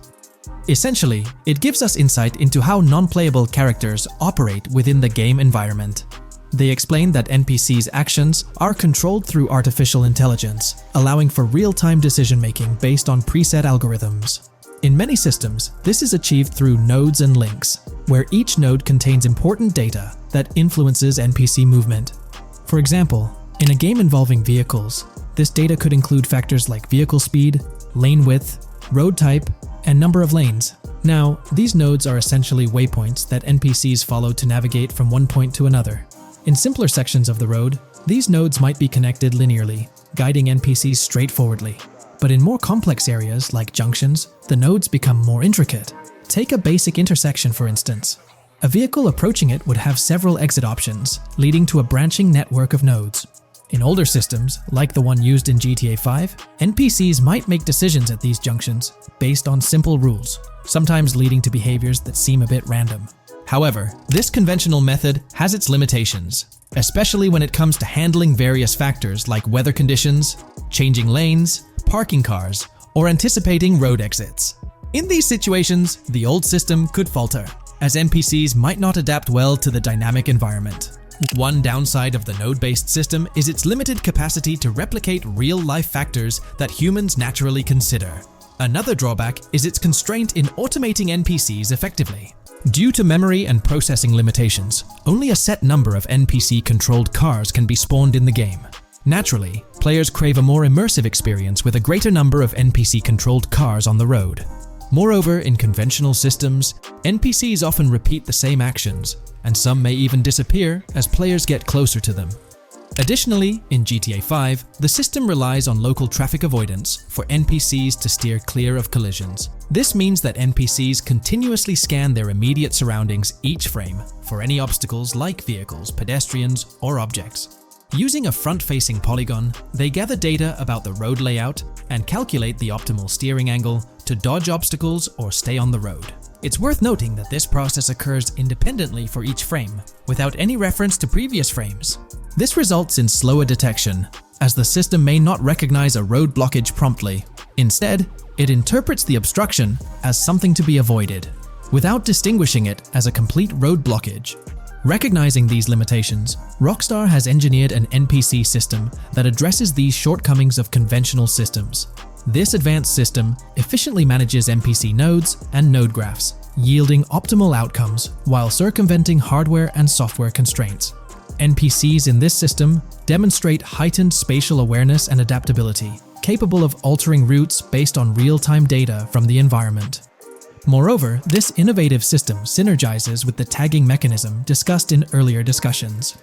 Essentially, it gives us insight into how non-playable characters operate within the game environment. They explain that NPCs' actions are controlled through artificial intelligence, allowing for real-time decision-making based on preset algorithms. In many systems, this is achieved through nodes and links, where each node contains important data that influences NPC movement. For example, in a game involving vehicles, this data could include factors like vehicle speed, lane width, road type, and number of lanes. Now, these nodes are essentially waypoints that NPCs follow to navigate from one point to another. In simpler sections of the road, these nodes might be connected linearly, guiding NPCs straightforwardly. But in more complex areas, like junctions, the nodes become more intricate. Take a basic intersection, for instance. A vehicle approaching it would have several exit options, leading to a branching network of nodes. In older systems, like the one used in GTA 5, NPCs might make decisions at these junctions based on simple rules, sometimes leading to behaviors that seem a bit random. However, this conventional method has its limitations, especially when it comes to handling various factors like weather conditions, changing lanes, parking cars, or anticipating road exits. In these situations, the old system could falter, as NPCs might not adapt well to the dynamic environment. One downside of the node-based system is its limited capacity to replicate real-life factors that humans naturally consider. Another drawback is its constraint in automating NPCs effectively. Due to memory and processing limitations, only a set number of NPC-controlled cars can be spawned in the game. Naturally, players crave a more immersive experience with a greater number of NPC-controlled cars on the road. Moreover, in conventional systems, NPCs often repeat the same actions, and some may even disappear as players get closer to them. Additionally, in GTA 5, the system relies on local traffic avoidance for NPCs to steer clear of collisions. This means that NPCs continuously scan their immediate surroundings each frame for any obstacles like vehicles, pedestrians, or objects. Using a front-facing polygon, they gather data about the road layout and calculate the optimal steering angle to dodge obstacles or stay on the road. It's worth noting that this process occurs independently for each frame, without any reference to previous frames. This results in slower detection, as the system may not recognize a road blockage promptly. Instead, it interprets the obstruction as something to be avoided, without distinguishing it as a complete road blockage. Recognizing these limitations, Rockstar has engineered an NPC system that addresses these shortcomings of conventional systems. This advanced system efficiently manages NPC nodes and node graphs, yielding optimal outcomes while circumventing hardware and software constraints. NPCs in this system demonstrate heightened spatial awareness and adaptability, capable of altering routes based on real-time data from the environment. Moreover, this innovative system synergizes with the tagging mechanism discussed in earlier discussions.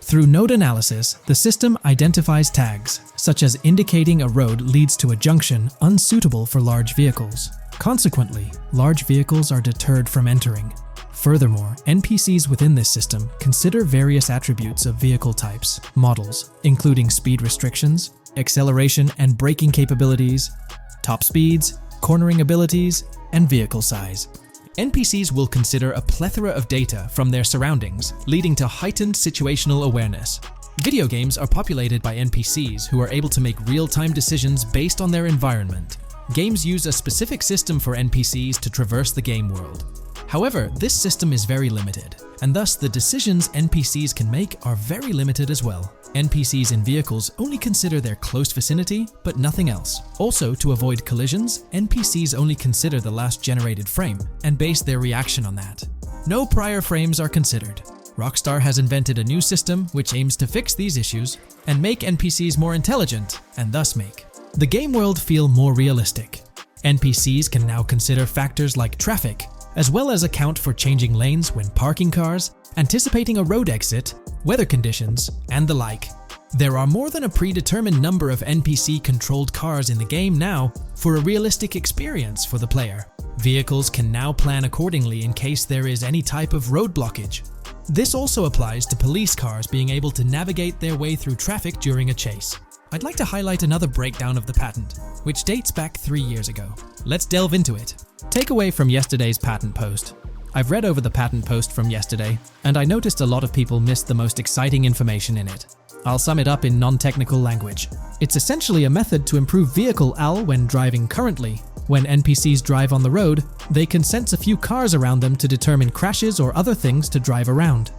Through node analysis, the system identifies tags, such as indicating a road leads to a junction unsuitable for large vehicles. Consequently, large vehicles are deterred from entering. Furthermore, NPCs within this system consider various attributes of vehicle types, models, including speed restrictions, acceleration and braking capabilities, top speeds, cornering abilities, and vehicle size. NPCs will consider a plethora of data from their surroundings, leading to heightened situational awareness. Video games are populated by NPCs who are able to make real-time decisions based on their environment. Games use a specific system for NPCs to traverse the game world. However, this system is very limited, and thus the decisions NPCs can make are very limited as well. NPCs in vehicles only consider their close vicinity, but nothing else. Also, to avoid collisions, NPCs only consider the last generated frame and base their reaction on that. No prior frames are considered. Rockstar has invented a new system which aims to fix these issues and make NPCs more intelligent, and thus make the game world feel more realistic. NPCs can now consider factors like traffic, as well as account for changing lanes when parking cars, anticipating a road exit, weather conditions, and the like. There are more than a predetermined number of NPC-controlled cars in the game now for a realistic experience for the player. Vehicles can now plan accordingly in case there is any type of road blockage. This also applies to police cars being able to navigate their way through traffic during a chase. I'd like to highlight another breakdown of the patent, which dates back 3 years ago. Let's delve into it. Takeaway from yesterday's patent post. I've read over the patent post from yesterday, and I noticed a lot of people missed the most exciting information in it. I'll sum it up in non-technical language. It's essentially a method to improve vehicle AL when driving currently. When NPCs drive on the road, they can sense a few cars around them to determine crashes or other things to drive around.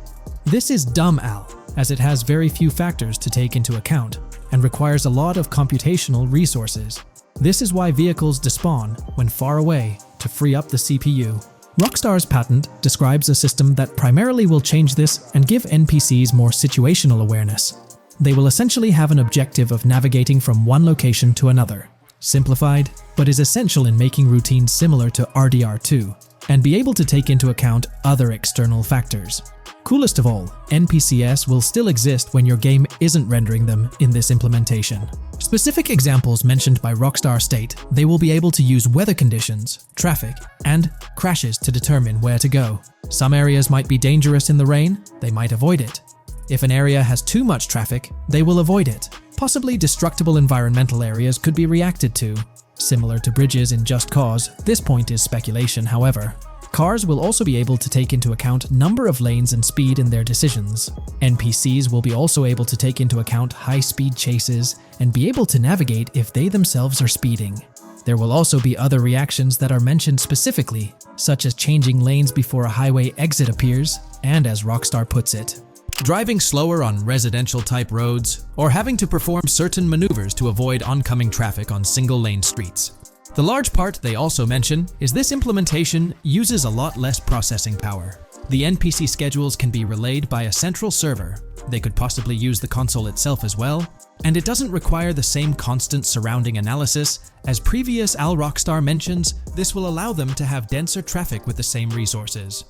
This is dumb AL, as it has very few factors to take into account, and requires a lot of computational resources. This is why vehicles despawn when far away to free up the CPU. Rockstar's patent describes a system that primarily will change this and give NPCs more situational awareness. They will essentially have an objective of navigating from one location to another. Simplified, but is essential in making routines similar to RDR2, and be able to take into account other external factors. Coolest of all, NPCs will still exist when your game isn't rendering them in this implementation. Specific examples mentioned by Rockstar state they will be able to use weather conditions, traffic, and crashes to determine where to go. Some areas might be dangerous in the rain, they might avoid it. If an area has too much traffic, they will avoid it. Possibly destructible environmental areas could be reacted to. Similar to bridges in Just Cause, this point is speculation, however. Cars will also be able to take into account number of lanes and speed in their decisions. NPCs will be also able to take into account high-speed chases and be able to navigate if they themselves are speeding. There will also be other reactions that are mentioned specifically, such as changing lanes before a highway exit appears, and as Rockstar puts it, driving slower on residential-type roads, or having to perform certain maneuvers to avoid oncoming traffic on single-lane streets. The large part they also mention is this implementation uses a lot less processing power. The NPC schedules can be relayed by a central server. They could possibly use the console itself as well, and it doesn't require the same constant surrounding analysis. As previous Rockstar mentions, this will allow them to have denser traffic with the same resources.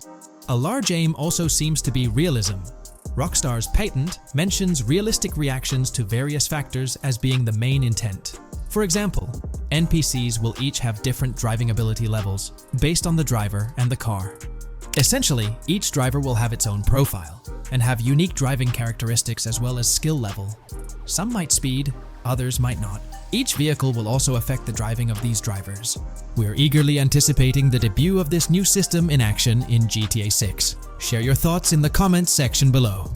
A large aim also seems to be realism. Rockstar's patent mentions realistic reactions to various factors as being the main intent. For example, NPCs will each have different driving ability levels based on the driver and the car. Essentially, each driver will have its own profile and have unique driving characteristics as well as skill level. Some might speed, others might not. Each vehicle will also affect the driving of these drivers. We're eagerly anticipating the debut of this new system in action in GTA 6. Share your thoughts in the comments section below.